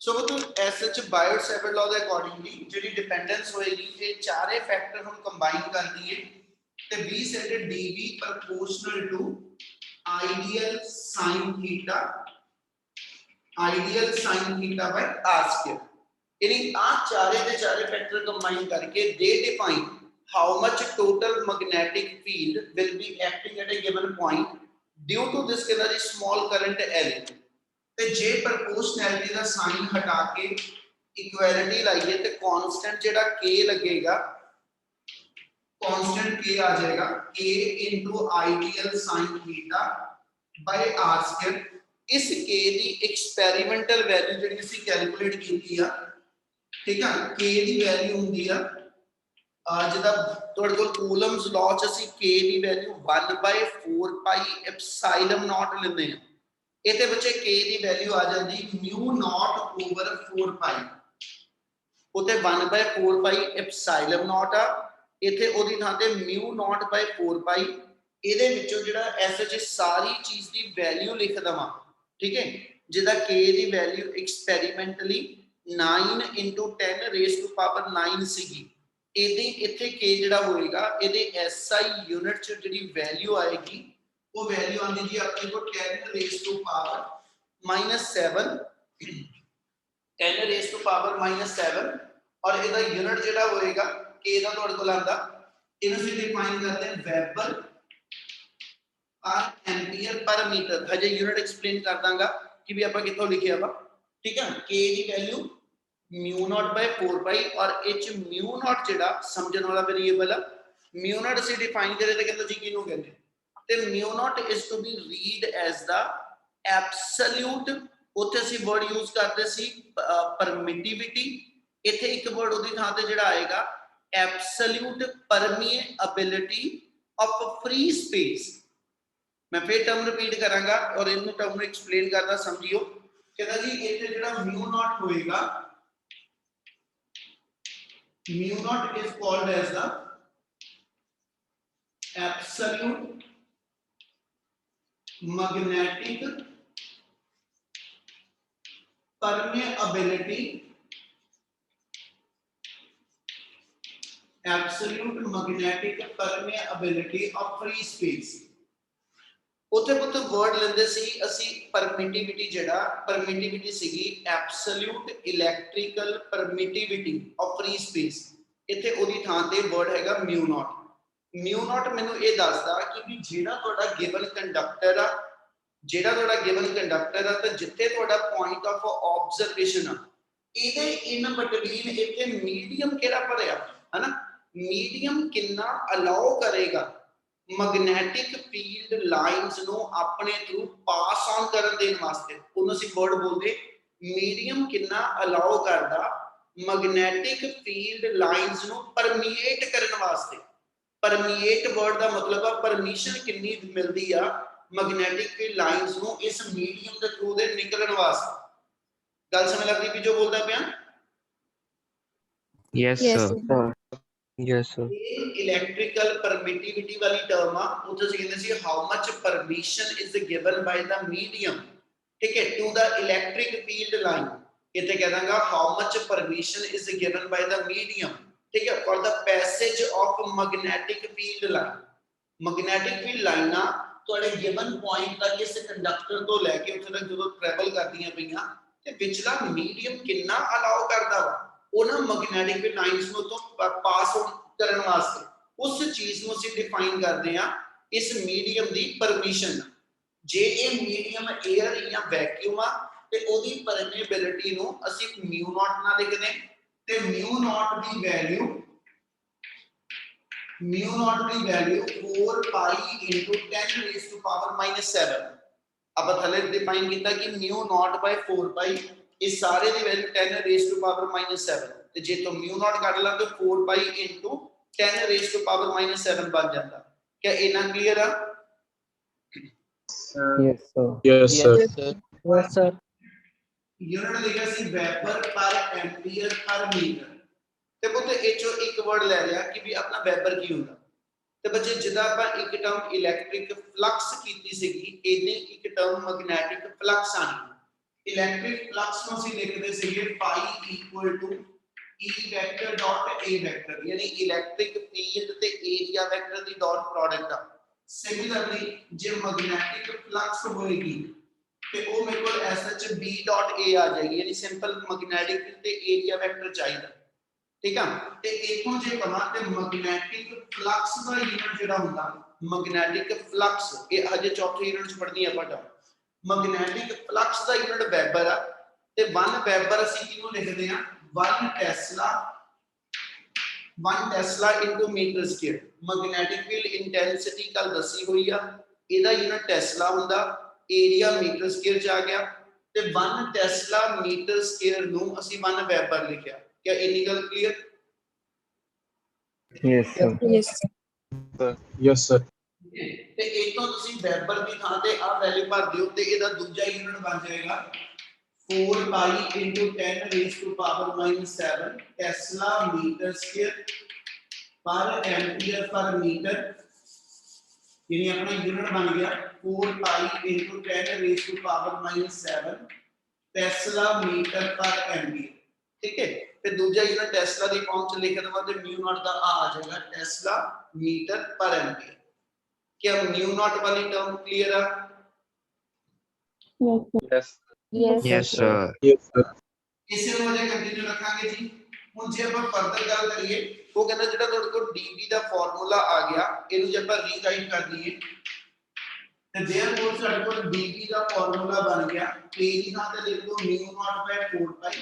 सो वो तो एसएच बायोट-सैवर्ट लॉ ਦੇ ਅਕੋਰਡਿੰਗਲੀ ਜਿਹੜੀ ਡਿਪੈਂਡੈਂਸ ਹੋਏਗੀ ਇਹ ਚਾਰੇ ਫੈਕਟਰ हम ਕੰਬਾਈਨ ਕਰ ਦਈਏ ਤੇ v set dv proportional to I dl sin theta by r square यानी आ चारे ਦੇ ਚਾਰੇ ਫੈਕਟਰ ਕੰਬਾਈਨ ਕਰਕੇ they define how much total magnetic field will be acting at a given point due to this कहना जी small current L ਤੇ ਜੇ ਪ੍ਰੋਪੋਰਸ਼ਨੈਲਿਟੀ ਦਾ sign ਹਟਾ ਕੇ ਇਕੁਐਲਿਟੀ ਲਾਈਏ ਤੇ ਕਾਂਸਟੈਂਟ ਜਿਹੜਾ k ਲੱਗੇਗਾ कांस्टेंट k आ जाएगा k into ideal sin theta by r square इस k ਦੀ एक्सपेरिमेंटल वैल्यू ਜਿਹੜੀ ਅਸੀਂ ਕੈਲਕੂਲੇਟ ਕੀਤੀ ਆ ਠੀਕ ਆ k ਦੀ ਵੈਲਿਊ ਹੁੰਦੀ ਆ ਜਿਹਦਾ ਤੁਹਾਡੇ ਕੋਲ ਕੂਲਮਸ ਲਾਅ ਚ ਅਸੀਂ k ਦੀ ਵੈਲਿਊ 1/4 ਪਾਈ ਐਪਸਾਈਲਨ ਨਾਟ ਲੈਂਦੇ ਆ ਇਹਦੇ ਬੱਚੇ k ਦੀ ਵੈਲਿਊ ਆ ਜਾਂਦੀ mu naught over 4 ਪਾਈ ਉਤੇ 1/4 ਪਾਈ ਐਪਸਾਈਲਨ ਨਾਟ ਆ इथे ओदी थां ते mu naught by 4 pi ਇਹਦੇ ਵਿੱਚੋਂ ਜਿਹੜਾ SH ਸਾਰੀ ਚੀਜ਼ ਦੀ ਵੈਲਿਊ ਲਿਖ ਦਵਾਂ ਠੀਕ ਹੈ ਜਿਹਦਾ k the value ਐਕਸਪੈਰੀਮੈਂਟਲੀ 9 into 10 raised to power 9 ਸੀਗੀ ਇਹਦੀ ਇੱਥੇ k ਜਿਹੜਾ ਹੋਏਗਾ ਇਹਦੇ SI ਯੂਨਿਟ ਚ ਜਿਹੜੀ ਵੈਲਿਊ ਆਏਗੀ ਉਹ ਵੈਲਿਊ ਆਂਦੀ ਜੀ ਆਪਣੇ ਕੋਲ 10 raised to power -7 10 raised to power -7 और ਇਹਦਾ ਯੂਨਿਟ ਜਿਹੜਾ ਹੋਏਗਾ k ਦਾ ਤੁਹਾਡੇ ਕੋਲ ਆਂਦਾ ਇਹਨੂੰ ਅਸੀਂ ਡਿਫਾਈਨ ਕਰਦੇ ਹਾਂ ਵੈਬਰ ਪਰ ਐਂਪੀਅਰ ਪਰ ਮੀਟਰ ਹਜੇ ਯੂਨਿਟ ਐਕਸਪਲੇਨ ਕਰ ਦਾਂਗਾ ਕਿ ਵੀ ਆਪਾਂ ਕਿੱਥੋਂ ਲਿਖਿਆ ਵਾ ਠੀਕ ਹੈ k the value mu naught by 4 pi ਔਰ h mu naught ਜਿਹੜਾ ਸਮਝਣ ਵਾਲਾ ਵੇਰੀਏਬਲ ਆ mu naught ਅਸੀਂ ਡਿਫਾਈਨ ਕਰੇ ਤੇ ਕਹਿੰਦਾ ਜੀ ਕਿਹਨੂੰ ਕਹਿੰਦੇ ਤੇ mu naught is to be read as the absolute ਉੱਥੇ ਅਸੀਂ ਵਰਡ ਯੂਜ਼ ਕਰਦੇ ਸੀ ਪਰਮਿਟਿਵਿਟੀ ਇੱਥੇ ਇੱਕ ਵਰਡ ਉਹਦੀ ਥਾਂ ਤੇ ਜਿਹੜਾ ਆਏਗਾ absolute permeability of free space मैं फिर टर्म रिपीट करांगा और इन्हें टर्म में एक्सप्लेन करना समझियो कहता जी इथे जेड़ा mu naught होएगा mu naught is called as the absolute magnetic permeability absolute magnetic permeability of free space ਉੱਥੇ ਪੁੱਤ ਵਰਡ ਲੈਂਦੇ ਸੀ ਅਸੀਂ ਪਰਮਿਟਿਵਿਟੀ ਜਿਹੜਾ ਪਰਮਿਟਿਵਿਟੀ ਸੀਗੀ absolute electrical permittivity of free space ਇੱਥੇ ਉਹਦੀ ਥਾਂ ਤੇ ਵਰਡ ਹੈਗਾ mu naught ਮੈਨੂੰ ਇਹ ਦੱਸਦਾ ਕਿ ਵੀ ਜਿਹੜਾ ਤੁਹਾਡਾ ਗਿਵਨ ਕੰਡਕਟਰ ਆ ਤਾਂ ਜਿੱਥੇ ਤੁਹਾਡਾ ਪੁਆਇੰਟ ਆਫ ਆਬਜ਼ਰਵੇਸ਼ਨ ਆ ਇਹਦੇ ਇਨ ਬਿਟਵੀਨ ਇੱਥੇ ਮੀਡੀਅਮ ਕਿਹੜਾ ਭਰਿਆ ਹੈ ਨਾ मीडियम कितना अलाउ करेगा मैग्नेटिक फील्ड लाइंस नु अपने थ्रू पास ऑन करन देन वास्ते उन्होंने सी वर्ड बोलते मीडियम कितना अलाउ करदा मैग्नेटिक फील्ड लाइंस नु परमिएट करन वास्ते परमिएट वर्ड दा मतलब है परमिशन कितनी मिलदी आ मैग्नेटिक फील्ड लाइंस नु इस मीडियम दे थ्रू दे निकलन वास्ते गल समझ लगदी भी जो बोलदा पिया Yes, Yes, sir. sir. Yes, sir. Electrical permittivity वाली टर्म आ उसे ਅਸੀਂ ਕਹਿੰਦੇ ਸੀ how much permission is given by the medium ठीक है to the electric field line ਇੱਥੇ ਕਹਿ ਦਾਂਗਾ how much permission is given by the medium ठीक है for the passage of magnetic field line magnetic field line ਨਾ ਤੁਹਾਡੇ given point ਤੱਕ ਇਸ ਕੰਡਕਟਰ ਤੋਂ ਲੈ ਕੇ ਉੱਥੇ ਤੱਕ ਜਦੋਂ ਟਰੈਵਲ ਕਰਦੀਆਂ ਪਈਆਂ ਤੇ ਵਿਚਲਾ ਮੀਡੀਅਮ ਕਿੰਨਾ ਅਲਾਉ ਕਰਦਾ ਵਾ ਉਹਨਾਂ ਮੈਗਨੈਟਿਕ ਫੀਲਡ ਲਾਈਨਸ ਨੂੰ ਤੋਂ ਪਾਸ ਕਰਨ ਵਾਸਤੇ ਉਸ ਚੀਜ਼ ਨੂੰ ਅਸੀਂ ਡਿਫਾਈਨ ਕਰਦੇ ਆ ਇਸ ਮੀਡੀਅਮ ਦੀ ਪਰਮਿਸ਼ਨ ਜੇ ਇਹ ਮੀਡੀਅਮ 에ਅਰ ਜਾਂ ਵੈਕਿਊਮ ਆ ਤੇ ਉਹਦੀ ਪਰਮੇਬਿਲਿਟੀ ਨੂੰ ਅਸੀਂ mu naught ਨਾਲ ਲਿਖਦੇ ਤੇ mu naught the value 4 pi into 10 raised to power -7 अब थले डिफाइन किया कि mu naught by 4 pi इस सारे दी वैल्यू 10 raised to power -7 ਤੇ ਜੇ ਤੋਂ mu naught ਕੱਢ ਲਾਂ ਤੇ 4 pi into 10 raised to power -7 ਬਣ ਜਾਂਦਾ क्या इना क्लियर है Yes, sir. Yes, sir. Yes, sir. Unit लिखा सी वेबर पर एम्पीयर पर मीटर ਤੇ ਪੁੱਤ ਇਹ ਚੋਂ ਇੱਕ ਵਰਡ ਲੈ ਲਿਆ ਕਿ ਵੀ ਆਪਣਾ ਵੈਬਰ ਕੀ ਹੁੰਦਾ ਤੇ ਬੱਚੇ ਜਿੱਦਾਂ ਆਪਾਂ ਇੱਕ ਟਰਮ ਇਲੈਕਟ੍ਰਿਕ ਫਲਕਸ ਕੀਤੀ ਸੀਗੀ ਇਦਾਂ ਇੱਕ ਟਰਮ ਮੈਗਨੈਟਿਕ ਫਲਕਸ ਆਣੀ ਇਲੈਕਟ੍ਰਿਕ ਫਲਕਸ ਨੂੰ ਅਸੀਂ ਲਿਖਦੇ ਸੀਗੇ phi equal to E vector dot A vector, यानी इलेक्ट्रिक फील्ड ते एरिया वेक्टर दी डॉट प्रोडक्ट आ। सिमिलरली जे मैग्नेटिक फ्लक्स होएगी ते वो मेरे को एसएच B डॉट A आ जाएगी, यानी सिंपल मैग्नेटिक फील्ड ते एरिया वेक्टर चाहिए, ठीक है। ते इथों जे कमा ते मैग्नेटिक फ्लक्स दा यूनिट जेड़ा हुंदा, मैग्नेटिक फ्लक्स ये अजे चौथे यूनिट च पढ़नी है पढ़ा। मैग्नेटिक फ्लक्स दा यूनिट वेबर आ ते 1 वेबर ਅਸੀਂ ਕਿਹਨੂੰ ਲਿਖਦੇ ਆ 1 tesla into metre square. Magnetic field intensity कल दसी हुई आ, ਇਹਦਾ यूनिट टेस्ला ਹੁੰਦਾ, एरिया मीटर स्क्वायर ਚ ਆ ਗਿਆ ਤੇ 1 टेस्ला मीटर स्क्वायर ਨੂੰ ਅਸੀਂ 1 वेबर ਲਿਖਿਆ। क्या इन्नी गल clear? Yes, sir. Yes. Yes, sir. ਤੇ ਇਤੋਂ ਤੁਸੀਂ वेबर ਦੀ ਥਾਂ ਤੇ ਆ ਵੈਲਿਊ ਭਰ ਦਿਓ ਤੇ ਇਹਦਾ ਦੂਜਾ यूनिट ਬਣ ਜਾਏਗਾ 4 pi into 10 raised to power minus 7 Tesla meter square per ampere per meter, यानी अपना यूनिट बन गया 4 pi into 10 raised to power minus 7 Tesla meter per ampere, ठीक है। फिर दूसरा यूनिट टेस्ला दी फॉर्म च लिख दवा ते म्यू नॉट दा आ जाएगा टेस्ला मीटर पर एम्पीयर। क्या म्यू नॉट वाली टर्म क्लियर है? Yes. Yes. Yes, sir. Yes, sir. इसे वजह कंटिन्यू रखांगे जी। ਹੁਣ ਜੇ ਆਪਾਂ ਫਰਦਰ ਗੱਲ ਕਰੀਏ ਉਹ ਕਹਿੰਦਾ ਜਿਹੜਾ ਤੁਹਾਡੇ ਕੋਲ dB ਦਾ ਫਾਰਮੂਲਾ ਆ ਗਿਆ ਇਹਨੂੰ ਜੇ ਆਪਾਂ ਰੀਰਾਈਟ ਕਰ ਦਈਏ ਤੇ देयरफॉर ਸਾਡੇ ਕੋਲ dB ਦਾ ਫਾਰਮੂਲਾ ਬਣ ਗਿਆ K ਦੀ ਥਾਂ ਤੇ ਲਿਖ ਦੋ μ ਨॉट ਬਾਈ 4 ਪਾਈ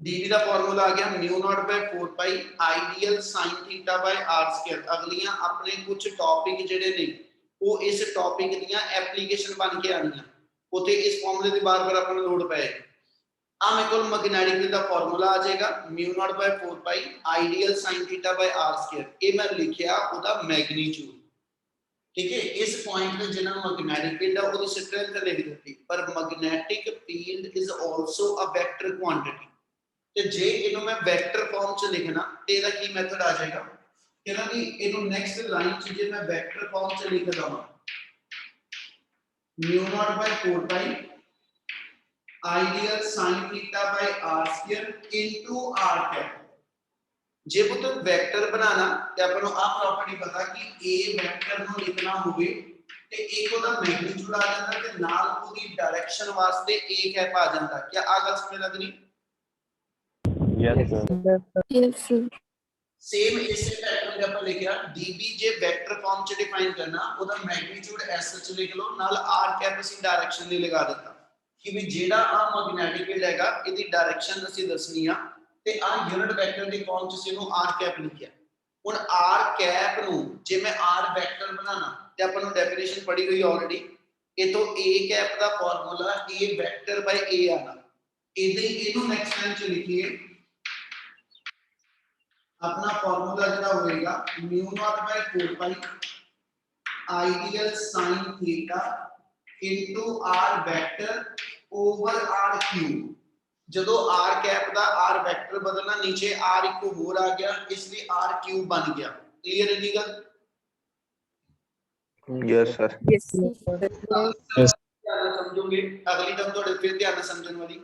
dB ਦਾ ਫਾਰਮੂਲਾ ਆ ਗਿਆ μ ਨॉट ਬਾਈ 4 ਪਾਈ ਆਈਡੀਅਲ sin θ ਬਾਈ r ਸਕੁਅਰ। ਅਗਲੀਆਂ ਆਪਣੇ ਕੁਝ ਟੌਪਿਕ ਜਿਹੜੇ ਨੇ ਉਹ ਇਸ ਟੌਪਿਕ ਦੀਆਂ ਐਪਲੀਕੇਸ਼ਨ ਬਣ ਕੇ ਆਣੀਆਂ, ਉਥੇ ਇਸ ਫਾਰਮੂਲੇ ਦੀ ਬਾਰ-ਬਾਰ ਆਪਾਂ ਨੂੰ ਲੋੜ ਪਏਗੀ। ਆ ਮੇਰੇ ਕੋਲ ਮੈਗਨੈਟਿਕ ਦਾ ਫਾਰਮੂਲਾ ਆ ਜਾਏਗਾ μ ਨॉट ਬਾਈ 4 ਪਾਈ ਆਈਡੀਅਲ sin θ ਬਾਈ r ਸਕੁਅਰ। ਇਹ ਮੈਂ ਲਿਖਿਆ ਉਹਦਾ ਮੈਗਨੀਟਿਊਡ, ठीक है। इस पॉइंट पे जिन्ना मैग्नेटिक फील्ड है ਉਹਦੀ स्ट्रेंथ लिख ਦਿੱਤੀ, पर magnetic field is also a vector quantity. ਤੇ ਜੇ ਇਹਨੂੰ ਮੈਂ ਵੈਕਟਰ ਫਾਰਮ ਚ ਲਿਖਣਾ ਤੇ ਇਹਦਾ ਕੀ ਮੈਥਡ ਆ ਜਾਏਗਾ, ਕਹਿੰਦਾ ਵੀ ਇਹਨੂੰ ਨੈਕਸਟ ਲਾਈਨ ਚ ਜੇ ਮੈਂ ਵੈਕਟਰ ਫਾਰਮ ਚ ਲਿਖ ਦਵਾਂ μ naught by 4 pi ideal sin theta by r square into r cap. ਜੇ ਪੁੱਤ ਵੈਕਟਰ ਬਣਾਣਾ ਤੇ ਆਪਾਂ ਨੂੰ ਆ ਪ੍ਰੋਪਰਟੀ ਪਤਾ ਕਿ a ਵੈਕਟਰ ਨੂੰ ਲਿਖਣਾ ਹੋਵੇ ਤੇ ਇੱਕ ਉਹਦਾ ਮੈਗਨੀਟਿਊਡ ਆ ਜਾਂਦਾ ਤੇ ਨਾਲ ਉਹਦੀ ਡਾਇਰੈਕਸ਼ਨ ਵਾਸਤੇ a ਕੈਪ ਆ ਜਾਂਦਾ। ਕੀ ਆ ਗੱਲ ਸਮਝ ਲੱਗ ਰਹੀ? Yes, sir. Yes. सेम इसे पैटर्न जब ਆਪਾਂ ਲਿਖਿਆ dB ਜੇ ਵੈਕਟਰ ਫਾਰਮ ਚ ਡਿਫਾਈਨ ਕਰਨਾ ਉਹਦਾ ਮੈਗਨੀਟਿਊਡ s ਚ ਲਿਖ ਲਓ ਨਾਲ r ਕੈਪ ਅਸੀਂ ਡਾਇਰੈਕਸ਼ਨ ਲਈ ਲਗਾ ਦਿੱਤਾ ਕਿ ਵੀ ਜਿਹੜਾ ਆ ਮੈਗਨੈਟਿਕ ਫੀਲਡ ਹੈਗਾ ਇਹਦੀ ਡਾਇਰੈਕਸ਼ਨ ਅਸੀਂ ਦੱਸਣੀ ਆ ਤੇ ਆ ਯੂਨਿਟ ਵੈਕਟਰ ਦੀ ਫਾਰਮ ਚ ਅਸੀਂ ਇਹਨੂੰ r ਕੈਪ ਲਿਖਿਆ। ਹੁਣ r ਕੈਪ ਨੂੰ ਜੇ ਮੈਂ r ਵੈਕਟਰ ਬਣਾਣਾ ਤੇ ਆਪਾਂ ਨੂੰ ਡੈਫੀਨੇਸ਼ਨ ਪੜੀ ਹੋਈ ਆਲਰੇਡੀ, ਇਹ ਤੋਂ a ਕੈਪ ਦਾ formula a vector by a ਆਣਾ। ਇਹਨੂੰ ਨੈਕਸਟ ਲਾਈਨ ਚ ਲਿਖੀਏ अपना फॉर्मूला जरा होएगा μ naught by 4 pi ideal sin theta into r vector over r cube. ਜਦੋਂ r कैप ਦਾ r वेक्टर बदलना नीचे r एक और आ गया इसलिए r क्यूब बन गया। क्लियर है गल? Yes, sir. Yes. Yes. ध्यान ਨਾਲ ਸਮਝੋਗੇ ਅਗਲੀ ਟਰਮ ਤੁਹਾਡੇ ਫਿਰ ਧਿਆਨ ਨਾਲ ਸਮਝਣ ਵਾਲੀ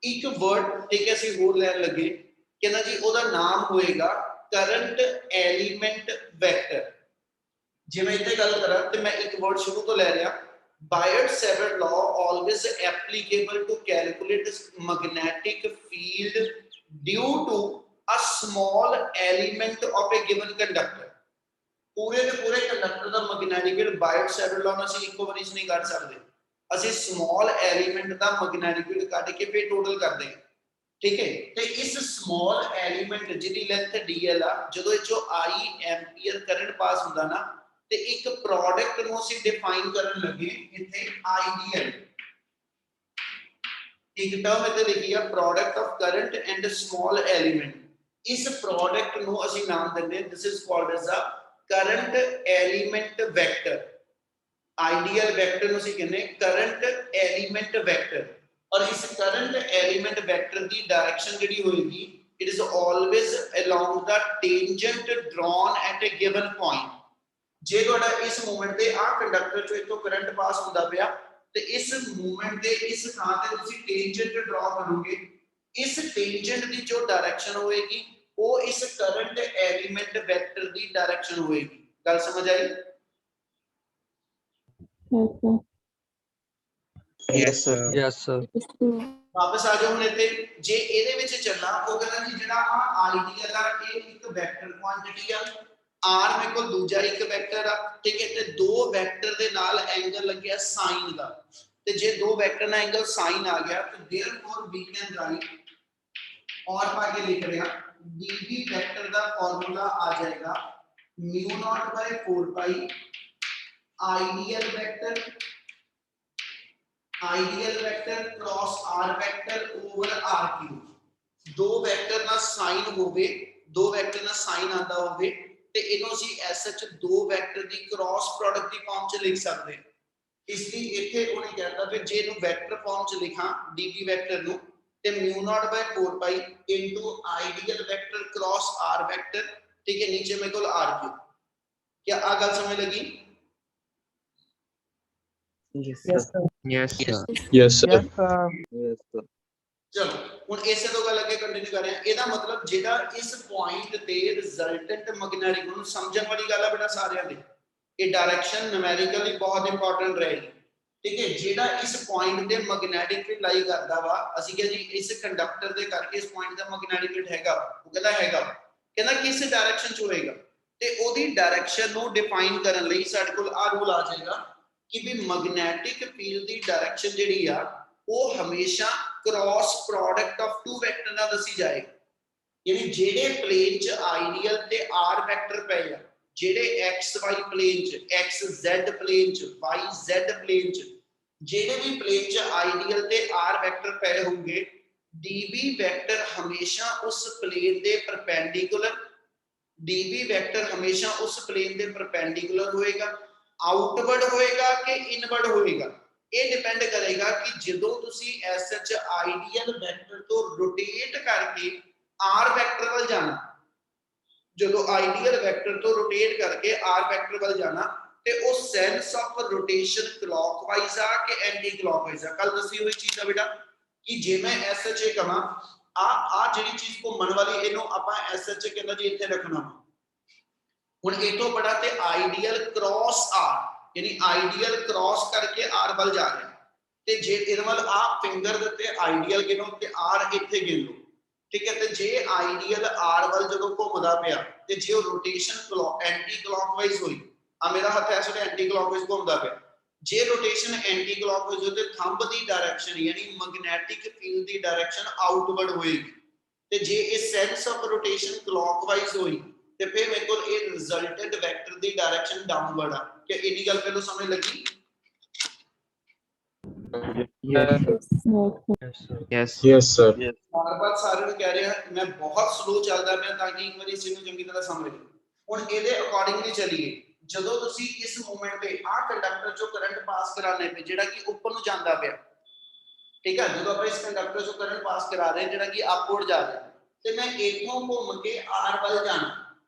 ਇੱਕ ਵਰਡ ਠੀਕ ਹੈ ਅਸੀਂ ਹੋਰ ਲੈਣ ਲੱਗੇ ਕਹਿੰਦਾ ਜੀ ਉਹਦਾ ਨਾਮ ਹੋਏਗਾ ਕਰੰਟ ਐਲੀਮੈਂਟ ਵੈਕਟਰ। ਜੇ ਮੈਂ ਇੱਥੇ ਗੱਲ ਕਰਾਂ ਤੇ ਮੈਂ ਇੱਕ ਵਰਡ ਸ਼ੁਰੂ ਤੋਂ ਲੈ ਰਿਹਾ Biot-Savart law always applicable to calculate magnetic field due to a small element of a given conductor। ਪੂਰੇ ਦੇ ਪੂਰੇ ਕੰਡਕਟਰ ਦਾ ਮੈਗਨੈਟਿਕ ਫੀਲਡ Biot-Savart law ਨਾਲ ਅਸੀਂ ਇੱਕੋ ਵਾਰੀ ਨਹੀਂ ਕੱਢ ਸਕਦੇ, ਅਸੀਂ ਸਮਾਲ ਐਲੀਮੈਂਟ ਦਾ ਮੈਗਨੈਟਿਕ ਫੀਲਡ ਕੱਢ ਕੇ ਫਿਰ ਟੋਟਲ ਕਰਦੇ ਹਾਂ, ठीक है। तो इस स्मॉल एलिमेंट जिहदी लेंथ dl आ जदों इस चो I एम्पीयर करंट पास हुंदा ना ते एक प्रोडक्ट ਨੂੰ ਅਸੀਂ ਡਿਫਾਈਨ ਕਰਨ ਲੱਗੇ ਇੱਥੇ आइडियल एक टर्म ਇੱਥੇ ਲਿਖੀ ਆ product of current and small element. इस प्रोडक्ट ਨੂੰ ਅਸੀਂ ਨਾਮ ਦਿੰਦੇ this is called as a current element vector. I dl vector ਨੂੰ ਅਸੀਂ ਕਹਿੰਦੇ करंट एलिमेंट वेक्टर। और इस करंट एलिमेंट वेक्टर की डायरेक्शन जिहड़ी होएगी it is always along the tangent drawn at a given point. ਜੇ ਤੁਹਾਡਾ ਇਸ ਮੂਵਮੈਂਟ ਤੇ ਆ ਕੰਡਕਟਰ ਚੋਂ ਇਤੋਂ ਕਰੰਟ ਪਾਸ ਹੁੰਦਾ ਪਿਆ ਤੇ ਇਸ ਮੂਵਮੈਂਟ ਦੇ ਇਸ ਥਾਂ ਤੇ ਤੁਸੀਂ ਟੈਂਜੈਂਟ ਡਰਾ ਕਰੋਗੇ, ਇਸ ਟੈਂਜੈਂਟ ਦੀ ਜੋ ਡਾਇਰੈਕਸ਼ਨ ਹੋਏਗੀ ਉਹ ਇਸ ਕਰੰਟ ਐਲੀਮੈਂਟ ਵੈਕਟਰ ਦੀ ਡਾਇਰੈਕਸ਼ਨ ਹੋਏਗੀ। ਗੱਲ ਸਮਝ ਆਈ? Yes, sir. Yes, sir. ਵਾਪਸ ਆ ਜਾਓ ਹੁਣ ਇੱਥੇ। ਜੇ ਇਹਦੇ ਵਿੱਚ ਚੱਲਾਂ ਉਹ ਕਹਿੰਦਾ ਜੀ ਜਿਹੜਾ ਆ ਆਈਡੀਅਲ ਆ ਇਹ ਇੱਕ ਵੈਕਟਰ ਕੁਆਂਟੀਟੀ ਆ, ਆਰ ਮੇਰੇ ਕੋਲ ਦੂਜਾ ਇੱਕ ਵੈਕਟਰ ਆ, ਠੀਕ ਹੈ, ਤੇ ਦੋ ਵੈਕਟਰ ਦੇ ਨਾਲ ਐਂਗਲ ਲੱਗਿਆ ਸਾਈਨ ਦਾ, ਤੇ ਜੇ ਦੋ ਵੈਕਟਰ ਨਾਲ ਐਂਗਲ ਸਾਈਨ ਆ ਗਿਆ ਤੇ देयरफॉर ਵੀ ਕੈਨ ਰਾਈਟ और पा के लिख रहे हैं dv वेक्टर का फार्मूला आ जाएगा mu not by 4 pi ideal vector cross r vector over r cube. दो वेक्टर ना साइन होवे, दो वेक्टर ना साइन आंदा होवे ते इनो ਅਸੀਂ ਐਸਐਚ ਦੋ ਵੈਕਟਰ ਦੀ ਕ੍ਰਾਸ ਪ੍ਰੋਡਕਟ ਦੀ ਫਾਰਮ ਚ ਲਿਖ ਸਕਦੇ ਹਾਂ। ਇਸ ਲਈ ਇੱਥੇ ਉਹਨੇ ਕਹਿੰਦਾ ਵੀ ਜੇ ਇਹਨੂੰ ਵੈਕਟਰ ਫਾਰਮ ਚ ਲਿਖਾਂ dv ਵੈਕਟਰ ਨੂੰ ਤੇ mu not by 4 pi into I dl vector cross r vector, ठीक है, नीचे मेरे को r क्यूब। क्या आ गल समझ लगी? Yes, sir. Yes, sir. Yes, sir. Yes, sir. चलो ਹੁਣ ਇਸੇ ਤੋਂ ਗੱਲ ਅੱਗੇ ਕੰਟੀਨਿਊ ਕਰ ਰਹੇ ਹਾਂ। ਇਹਦਾ ਮਤਲਬ ਜਿਹੜਾ ਇਸ ਪੁਆਇੰਟ ਤੇ ਰਿਜ਼ਲਟੈਂਟ ਮੈਗਨੈਟਿਕ, ਨੂੰ ਸਮਝਣ ਵਾਲੀ ਗੱਲ ਹੈ ਬੇਟਾ ਸਾਰਿਆਂ ਦੀ, ਇਹ ਡਾਇਰੈਕਸ਼ਨ ਨਿਊਮੈਰੀਕਲੀ ਬਹੁਤ ਇੰਪੋਰਟੈਂਟ ਰਹੇਗੀ, ठीक है। जेड़ा इस पॉइंट दे मैग्नेटिक फील्ड लाई करदा वा, ਅਸੀਂ ਕਿਹਾ ਜੀ ਇਸ ਕੰਡਕਟਰ ਦੇ ਕਰਕੇ ਇਸ ਪੁਆਇੰਟ ਦਾ ਮੈਗਨੈਟਿਕ ਫੀਲਡ ਹੈਗਾ, ਉਹ ਕਹਿੰਦਾ ਹੈਗਾ, ਕਹਿੰਦਾ ਕਿਸ ਡਾਇਰੈਕਸ਼ਨ ਚ ਹੋਏਗਾ, ਤੇ ਉਹਦੀ ਡਾਇਰੈਕਸ਼ਨ ਨੂੰ ਡਿਫਾਈਨ ਕਰਨ ਲਈ ਸਾਡੇ ਕੋਲ ਆ ਰੂਲ ਆ ਜਾਏਗਾ ਕਿ ਵੀ ਮੈਗਨੈਟਿਕ ਫੀਲਡ ਦੀ ਡਾਇਰੈਕਸ਼ਨ ਜਿਹੜੀ ਆ ਉਹ ਹਮੇਸ਼ਾ cross product of two vector ਨਾਲ ਦੱਸੀ ਜਾਏਗੀ। ਯਾਨੀ ਜਿਹੜੇ ਪਲੇਨ ਚ ਆਈਡੀਅਲ ਤੇ r ਵੈਕਟਰ ਪਏ ਆ, ਜਿਹੜੇ xy ਪਲੇਨ ਚ, xz ਪਲੇਨ ਚ, yz ਪਲੇਨ ਚ, ਜਿਹੜੇ ਵੀ ਪਲੇਨ ਚ ਆਈਡੀਅਲ ਤੇ r ਵੈਕਟਰ ਪਏ ਹੋਣਗੇ, dv ਵੈਕਟਰ ਹਮੇਸ਼ਾ ਉਸ ਪਲੇਨ ਦੇ ਪਰਪੈਂਡੀਕੂਲਰ, dv ਵੈਕਟਰ ਹਮੇਸ਼ਾ ਉਸ ਪਲੇਨ ਦੇ ਪਰਪੈਂਡੀਕੂਲਰ ਹੋਏਗਾ, ਆਊਟਵਰਡ ਹੋਏਗਾ ਕਿ ਇਨਵਰਡ ਹੋਏਗਾ। ਇਹ ਡਿਪੈਂਡ ਕਰੇਗਾ ਕਿ ਜਦੋਂ ਤੁਸੀਂ ਐਸਐਚ ਆਈਡੀਅਲ ਵੈਕਟਰ ਤੋਂ ਰੋਟੇਟ ਕਰਕੇ r ਵੈਕਟਰ ਵੱਲ ਜਾਣਾ, ਜਦੋਂ ਆਈਡੀਅਲ ਵੈਕਟਰ ਤੋਂ ਰੋਟੇਟ ਕਰਕੇ r ਵੈਕਟਰ ਵੱਲ ਜਾਣਾ ਤੇ ਉਹ ਸੈਂਸ ਆਫ ਰੋਟੇਸ਼ਨ ਕਲੌਕਵਾਈਜ਼ ਆ ਕਿ ਐਂਟੀ ਕਲੌਕਵਾਈਜ਼ ਆ। ਕੱਲ ਦੱਸੀ ਹੋਈ ਚੀਜ਼ ਆ ਬੇਟਾ ਕਿ ਜੇ ਮੈਂ ਐਸਐਚ ਕਹਾਂ ਆ ਜਿਹੜੀ ਚੀਜ਼ ਘੁੰਮਣ ਵਾਲੀ ਇਹਨੂੰ ਆਪਾਂ ਐਸਐਚ ਕਹਿੰਦਾ ਜੀ ਇੱਥੇ ਰੱਖਣਾ। ਹੁਣ ਇਹ ਤੋਂ ਬੜਾ ਤੇ ਆਈਡੀਅਲ ਕ੍ਰਾਸ r, ਯਾਨੀ ਆਈਡੀਅਲ ਕ੍ਰਾਸ ਕਰਕੇ r ਵੱਲ ਜਾ ਰਿਹਾ, ਤੇ ਜੇ ਇਹਦੇ ਵੱਲ ਆ ਫਿੰਗਰ ਦਿੱਤੇ ਆਈਡੀਅਲ ਗਿਣੋ ਤੇ r ਇੱਥੇ ਗਿਣ ਲਓ, ਠੀਕ ਹੈ। ਤੇ ਜੇ ਆਈਡੀਅਲ r ਵੱਲ ਜਦੋਂ ਘੁੰਮਦਾ ਪਿਆ ਤੇ ਜੇ ਉਹ ਰੋਟੇਸ਼ਨ ਐਂਟੀ ਕਲੌਕਵਾਈਜ਼ ਹੋਈ, ਆ ਮੇਰਾ ਹੱਥ ਐਸ ਵੇਲੇ ਐਂਟੀ ਕਲੌਕਵਾਈਜ਼ ਘੁੰਮਦਾ ਪਿਆ, ਜੇ ਰੋਟੇਸ਼ਨ ਐਂਟੀ ਕਲੌਕਵਾਈਜ਼ ਹੋਵੇ ਤੇ ਥੰਬ ਦੀ ਡਾਇਰੈਕਸ਼ਨ ਯਾਨੀ ਮੈਗਨੈਟਿਕ ਫੀਲਡ ਦੀ ਡਾਇਰੈਕਸ਼ਨ ਆਊਟਵਰਡ ਹੋਏਗੀ, ਤੇ ਜੇ ਇਹ ਸੈਂਸ ਆਫ ਰੋਟੇਸ਼ਨ ਕਲੌਕਵਾਈਜ਼ ਹੋਈ ਤੇ ਫਿਰ ਮੇਰੇ ਕੋਲ ਇਹ ਰਿਜ਼ਲਟੈਂਟ ਵੈਕਟਰ ਦੀ ਡਾਇਰੈਕਸ਼ਨ ਡਾਊਨਵਰਡ ਆ। ਕਿ ਇੰਨੀ ਗੱਲ ਪਹਿਲਾਂ ਸਮਝ ਲੱਗੀ? Yes, sir. Yes, sir. Yes, Yes, sir. ਬਾਰ-ਬਾਰ ਸਾਰਿਆਂ ਨੂੰ ਕਹਿ ਰਿਹਾ ਮੈਂ ਬਹੁਤ ਸਲੋ ਚੱਲਦਾ ਪਿਆ ਤਾਂ ਕਿ ਇੱਕ ਵਾਰੀ ਇਸ ਨੂੰ ਚੰਗੀ ਤਰ੍ਹਾਂ ਸਮਝ ਲਓ। ਹੁਣ ਇਹਦੇ ਅਕੋਰਡਿੰਗਲੀ ਚੱਲੀਏ। ਜਦੋਂ ਤੁਸੀਂ ਇਸ ਮੂਵਮੈਂਟ ਤੇ ਆ ਕੰਡਕਟਰ ਚੋਂ ਕਰੰਟ ਪਾਸ ਕਰਾਣੇ ਪਏ ਜਿਹੜਾ ਕਿ ਉੱਪਰ ਨੂੰ ਜਾਂਦਾ ਪਿਆ, ਠੀਕ ਹੈ, ਜਦੋਂ ਆਪਾਂ ਇਸ ਕੰਡਕਟਰ ਚੋਂ ਕਰੰਟ ਪਾਸ ਕਰਾ ਰਹੇ ਜਿਹੜਾ ਕਿ ਅਪਵਰਡ ਜਾ ਰਿਹਾ, ਤੇ ਮੈਂ ਇੱਥੋਂ ਘੁੰਮ ਕੇ r ਵੱਲ ਜਾਣਾ,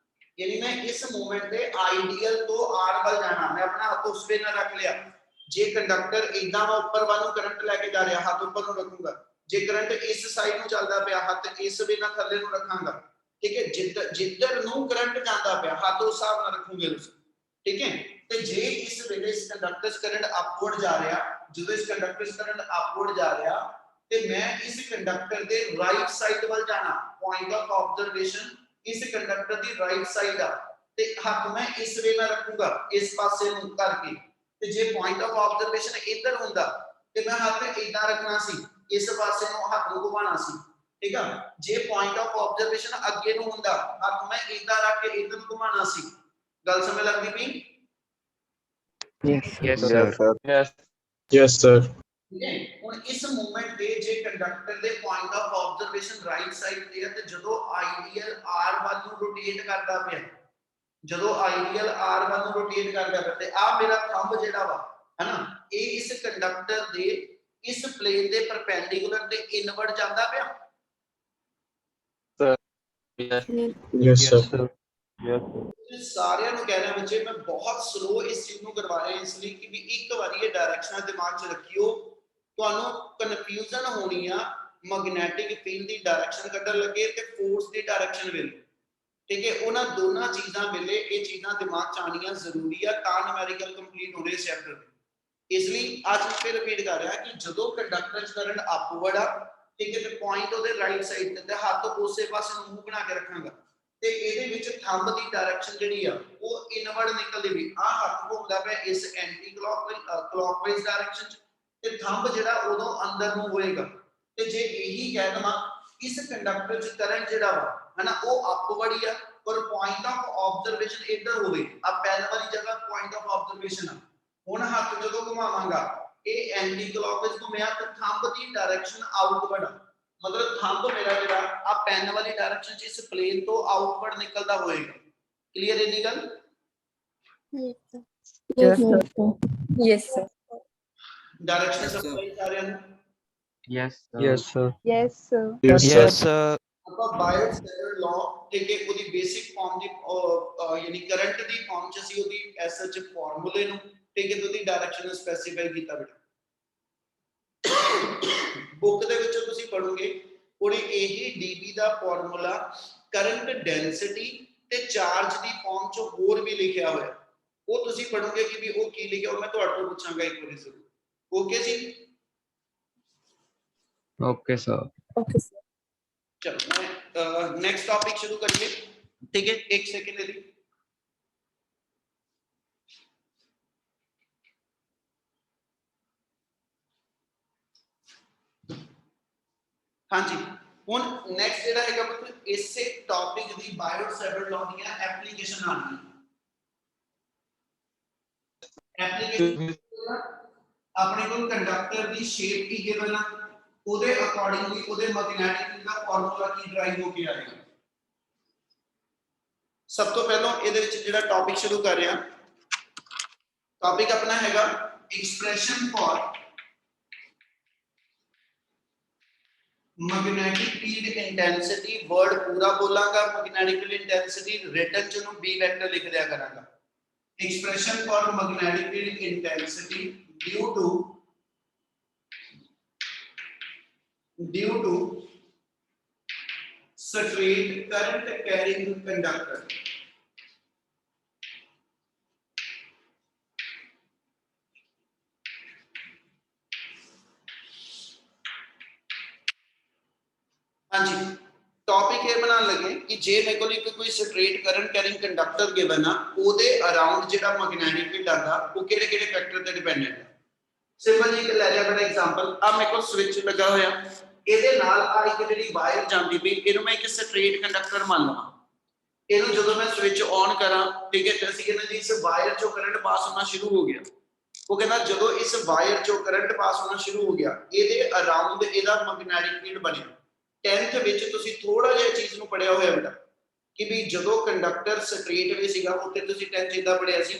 ਯਾਨੀ ਮੈਂ ਇਸ ਮੂਵਮੈਂਟ ਤੇ ਆਈਡੀਅਲ ਤੋਂ r ਵੱਲ ਜਾਣਾ। ਮੈਂ ਆਪਣਾ ਹੱਥ ਉਸ ਵੇ ਨਾਲ ਰੱਖ ਲਿਆ, ਜੇ ਕੰਡਕਟਰ ਇਦਾਂ ਵਾ ਉੱਪਰ ਵੱਲ ਨੂੰ ਕਰੰਟ ਲੈ ਕੇ ਜਾ ਰਿਹਾ ਹੱਥ ਉੱਪਰ ਨੂੰ ਰੱਖੂੰਗਾ, ਜੇ ਕਰੰਟ ਇਸ ਸਾਈਡ ਨੂੰ ਚੱਲਦਾ ਪਿਆ ਹੱਥ ਇਸ ਵੇ ਨਾਲ ਥੱਲੇ ਨੂੰ ਰੱਖਾਂਗਾ, ਠੀਕ ਹੈ। ਜਿੱਧਰ ਨੂੰ ਕਰੰਟ ਜਾਂਦਾ ਪਿਆ ਹੱਥ ਉਸ ਹਿਸਾਬ ਨਾਲ ਰੱਖੂਗੇ ਤੁਸੀਂ, ਠੀਕ ਹੈ। ਤੇ ਜੇ ਇਸ ਵੇਲੇ ਇਸ ਕੰਡਕਟਰ 'ਚ ਕਰੰਟ ਅਪਵਰਡ ਜਾ ਰਿਹਾ, ਜਦੋਂ ਇਸ ਕੰਡਕਟਰ 'ਚ ਕਰੰਟ ਅਪਵਰਡ ਜਾ ਰਿਹਾ ਤੇ ਮੈਂ ਇਸ ਕੰਡਕਟਰ ਦੇ ਰਾਈਟ ਸਾਈਡ ਵੱਲ ਜਾਣਾ, ਪੁਆਇੰਟ ਆਫ ਆਬਜ਼ਰਵੇਸ਼ਨ ਇਸ ਕੰਡਕਟਰ ਦੀ ਰਾਈਟ ਸਾਈਡ ਆ, ਤੇ ਹੱਥ ਮੈਂ ਇਸ ਵੇ ਨਾਲ ਰੱਖੂੰਗਾ ਇਸ ਪਾਸੇ ਨੂੰ ਕਰਕੇ, ਤੇ ਜੇ ਪੁਆਇੰਟ ਆਫ ਆਬਜ਼ਰਵੇਸ਼ਨ ਇੱਧਰ ਹੁੰਦਾ ਤੇ ਮੈਂ ਹੱਥ ਇਦਾਂ ਰੱਖਣਾ ਸੀ, ਇਸ ਪਾਸੇ ਨੂੰ ਹੱਥ ਨੂੰ ਘੁਮਾਉਣਾ ਸੀ, ਠੀਕ ਆ। ਜੇ ਪੁਆਇੰਟ ਆਫ ਆਬਜ਼ਰਵੇਸ਼ਨ ਅੱਗੇ ਨੂੰ ਹੁੰਦਾ ਹੱਥ ਮੈਂ ਇਦਾਂ ਰੱਖ ਕੇ ਇੱਧਰ ਨੂੰ ਘੁਮਾਉਣਾ ਸੀ। ਗੱਲ ਸਮਝ ਲੱਗਦੀ ਪਈ? yes, sir. Yes. Yes, sir. ਠੀਕ ਹੈ। ਹੁਣ ਇਸ ਮੂਵਮੈਂਟ ਤੇ ਜੇ ਕੰਡਕਟਰ ਦੇ point of observation right side ਤੇ ਹੈ ਤੇ ਜਦੋਂ ਆਈਡੀਅਲ r ਵੱਲ ਨੂੰ ਰੋਟੇਟ ਕਰਦਾ ਪਿਆ, ਜਦੋਂ ਆਈਡੀਅਲ r ਵੱਲ ਨੂੰ ਰੋਟੇਟ ਕਰਦਾ ਪਿਆ ਤੇ ਆ ਮੇਰਾ ਥੰਬ ਜਿਹੜਾ ਵਾ ਹੈਨਾ, ਇਹ ਇਸ ਕੰਡਕਟਰ ਦੇ ਇਸ ਪਲੇਨ ਦੇ ਪਰਪੈਂਡੀਕੂਲਰ ਤੇ ਇਨਵਰਡ ਜਾਂਦਾ ਪਿਆ। Yes, Yes, sir. sir. Yes. ਸਾਰਿਆਂ ਨੂੰ ਕਹਿ ਰਿਹਾ ਬੱਚੇ ਮੈਂ ਬਹੁਤ ਸਲੋ ਇਸ ਚੀਜ਼ ਨੂੰ ਕਰਵਾ ਰਿਹਾ ਇਸ ਲਈ ਕਿ ਵੀ ਇੱਕ ਵਾਰੀ ਇਹ ਡਾਇਰੈਕਸ਼ਨਾਂ ਦਿਮਾਗ 'ਚ ਰੱਖਿਓ, ਤੁਹਾਨੂੰ ਕਨਫਿਊਜ਼ਨ ਹੋਣੀ ਆ ਮੈਗਨੈਟਿਕ ਫੀਲਡ ਦੀ ਡਾਇਰੈਕਸ਼ਨ ਕੱਢਣ ਲੱਗੇ ਤੇ ਫੋਰਸ ਦੀ ਡਾਇਰੈਕਸ਼ਨ ਵੇਲੇ। ਠੀਕ ਹੈ, ਉਹਨਾਂ ਦੋਨਾਂ ਚੀਜ਼ਾਂ ਵੇਲੇ ਇਹ ਚੀਜ਼ਾਂ ਦਿਮਾਗ 'ਚ ਆਉਣੀਆਂ ਜ਼ਰੂਰੀ ਆ ਤਾਂ ਨਿਊਮੈਰੀਕਲ ਕੰਪਲੀਟ ਹੋਣੇ ਇਸ ਚੈਪਟਰ ਦੇ। ਇਸ ਲਈ ਅੱਜ ਮੈਂ ਫਿਰ ਰਿਪੀਟ ਕਰ ਰਿਹਾ ਕਿ ਜਦੋਂ ਕੰਡਕਟਰ 'ਚ ਕਰੰਟ ਅਪਵਰਡ ਆ, ਠੀਕ ਹੈ, ਤੇ ਪੁਆਇੰਟ ਉਹਦੇ ਰਾਈਟ ਸਾਈਡ ਤੇ ਹੱਥ ਉਸੇ ਪਾਸੇ ਨੂੰ ਮੂੰਹ ਬਣਾ ਕੇ ਰੱਖਾਂਗਾ ਤੇ ਇਹਦੇ ਵਿੱਚ ਥੰਬ ਦੀ ਡਾਇਰੈਕਸ਼ਨ ਜਿਹੜੀ ਆ ਉਹ ਇਨਵਰਡ ਨਿਕਲਦੀ ਵੀ ਆ ਹੱਥ ਘੁੰਮਦਾ ਪਿਆ ਇਸ ਐਂਟੀ ਕਲੌਕਵਾਈਜ਼ ਡਾਇਰੈਕਸ਼ਨ 'ਚ ਤੇ ਥੰਬ ਜਿਹੜਾ ਉਦੋਂ ਅੰਦਰ ਨੂੰ ਹੋਏਗਾ। ਤੇ ਜੇ ਇਹੀ ਕਹਿ ਦਵਾਂ ਇਸ ਕੰਡਕਟਰ 'ਚ ਕਰੰਟ ਜਿਹੜਾ ਵਾ ਹਨਾ ਉਹ ਅਪਵਰਡ ਹੀ ਆ ਪਰ ਪੁਆਇੰਟ ਆਫ ਆਬਜ਼ਰਵੇਸ਼ਨ ਇੱਧਰ ਹੋਵੇ, ਆ ਪੈਨ ਵਾਲੀ ਜਗ੍ਹਾ ਪੁਆਇੰਟ ਆਫ ਆਬਜ਼ਰਵੇਸ਼ਨ ਆ। ਹੁਣ ਹੱਥ ਜਦੋਂ ਘੁਮਾਵਾਂਗਾ ਇਹ ਐਂਟੀ ਕਲੌਕਵਾਈਜ਼ ਘੁੰਮਿਆ ਤੇ ਥੰਬ ਦੀ ਡਾਇਰੈਕਸ਼ਨ ਆਊਟਵਰਡ ਆ, ਮਤਲਬ ਥੰਬ ਮੇਰਾ ਜਿਹੜਾ ਆ ਪੈਨ ਵਾਲੀ ਡਾਇਰੈਕਸ਼ਨ 'ਚ ਇਸ ਪਲੇਨ ਤੋਂ ਆਊਟਵਰਡ ਨਿਕਲਦਾ ਹੋਏਗਾ। ਕਲੀਅਰ ਇਹਦੀ ਗੱਲ? Yes, sir. ਡਾਇਰੈਕਸ਼ਨ ਸਮਝ ਸਾਰਿਆਂ ਨੂੰ? Yes, sir. Yes, sir. Yes, sir. Yes, sir. ਆਪਾਂ ਬਾਇਓਟ-ਸੇਵਰਟ ਲਾਅ ਠੀਕ ਹੈ ਉਹਦੀ ਬੇਸਿਕ ਫਾਰਮ ਦੀ ਯਾਨੀ ਕਰੰਟ ਦੀ ਫਾਰਮ 'ਚ ਅਸੀਂ ਉਹਦੀ ਐਸ ਸੱਚ ਫਾਰਮੂਲੇ ਨੂੰ ਠੀਕ ਹੈ ਉਹਦੀ ਡਾਇਰੈਕਸ਼ਨ ਨੂੰ ਸਪੈਸੀਫਾਈ ਕੀਤਾ ਬੇਟਾ। ਬੁੱਕ ਦੇ ਵਿੱਚ ਤੁਸੀਂ ਪੜੋਗੇ ਉਹਨੇ ਇਹੀ ਡੀਬੀ ਦਾ ਫਾਰਮੂਲਾ ਕਰੰਟ ਡੈਂਸਿਟੀ ਤੇ ਚਾਰਜ ਦੀ ਫਾਰਮ 'ਚ ਹੋਰ ਵੀ ਲਿਖਿਆ ਹੋਇਆ, ਉਹ ਤੁਸੀਂ ਪੜੋਗੇ ਕਿ ਵੀ ਉਹ ਕੀ ਲਿਖਿਆ ਉਹ ਮੈਂ ਤੁਹਾਡੇ ਤੋਂ ਪੁੱਛਾਂਗਾ ਇੱਕ ਵਾਰੀ ਜ਼ਰੂਰ। ਓਕੇ ਜੀ? Okay, sir. Okay, sir. चलो मैं नेक्स्ट टॉपिक शुरू करिए, ठीक है, एक सेकेंड ले ली। हाँ जी, ਹੁਣ ਨੈਕਸਟ ਜਿਹੜਾ ਹੈਗਾ ਮਤਲਬ ਇਸੇ ਟੌਪਿਕ ਦੀ ਬਾਇਓਟ-ਸੇਵਰਟ ਲਾਅ ਦੀਆਂ ਐਪਲੀਕੇਸ਼ਨ ਆਣੀ ਐਪਲੀਕੇਸ਼ਨ ਆਪਣੇ ਕੋਲ ਕੰਡਕਟਰ ਦੀ ਸ਼ੇਪ ਕੀ ਗਿਵਨ ਆ ਉਹਦੇ ਅਕੋਰਡਿੰਗਲੀ ਉਹਦੇ ਮੈਗਨੈਟਿਕ ਦਾ ਫਾਰਮੂਲਾ ਕੀ ਡਰਾਈਵ ਹੋ ਕੇ ਆਏਗਾ। ਸਭ ਤੋਂ ਪਹਿਲਾਂ ਇਹਦੇ ਵਿੱਚ ਜਿਹੜਾ ਟੌਪਿਕ ਸ਼ੁਰੂ ਕਰ ਰਿਹਾ ਟੌਪਿਕ ਆਪਣਾ ਹੈਗਾ expression for magnetic field intensity. Word पूरा बोलांगा मैग्नेटिक फील्ड इंटेंसिटी, रिटन च नु बी वेक्टर लिख दिया करांगा। Expression for magnetic field intensity due to straight current carrying conductor. हाँ जी, टॉपिक ये बनाने लगे कि जे मेरे को एक कोई straight current carrying conductor given आ ओदे अराउंड जेड़ा मैग्नेटिक फील्ड आंदा वो केड़े-केड़े फैक्टर ते डिपेंडेंट है। सिंपल जी ले लिया मेरा एग्जांपल, आ मेरे को स्विच लगा होया ਇਹਦੇ ਨਾਲ ਆ ਇੱਕ ਜਿਹੜੀ ਵਾਇਰ ਜਾਂਦੀ ਪਈ ਇਹਨੂੰ ਮੈਂ ਇੱਕ ਸਟ੍ਰੇਟ ਕੰਡਕਟਰ ਮੰਨ ਲਵਾਂ। ਇਹਨੂੰ ਜਦੋਂ ਮੈਂ ਸਵਿਚ ਔਨ ਕਰਾਂ ਠੀਕ ਹੈ ਤੇ ਅਸੀਂ ਕਹਿੰਦੇ ਜੀ ਇਸ ਵਾਇਰ ਚੋਂ ਕਰੰਟ ਪਾਸ ਹੋਣਾ ਸ਼ੁਰੂ ਹੋ ਗਿਆ। ਉਹ ਕਹਿੰਦਾ ਜਦੋਂ ਇਸ ਵਾਇਰ ਚੋਂ ਕਰੰਟ ਪਾਸ ਹੋਣਾ ਸ਼ੁਰੂ ਹੋ ਗਿਆ ਇਹਦੇ ਅਰਾਊਂਡ ਇਹਦਾ ਮੈਗਨੈਟਿਕ ਫੀਲਡ ਬਣਿਆ। 10th ਵਿੱਚ ਤੁਸੀਂ ਥੋੜਾ ਜਿਹਾ ਚੀਜ਼ ਨੂੰ ਪੜਿਆ ਹੋਇਆ ਬੇਟਾ ਕਿ ਵੀ ਜਦੋਂ ਕੰਡਕਟਰ ਸਟ੍ਰੇਟ ਵੇ ਸੀਗਾ ਉੱਤੇ ਤੁਸੀਂ 10th ਇਦਾਂ ਪੜਿਆ ਸੀ।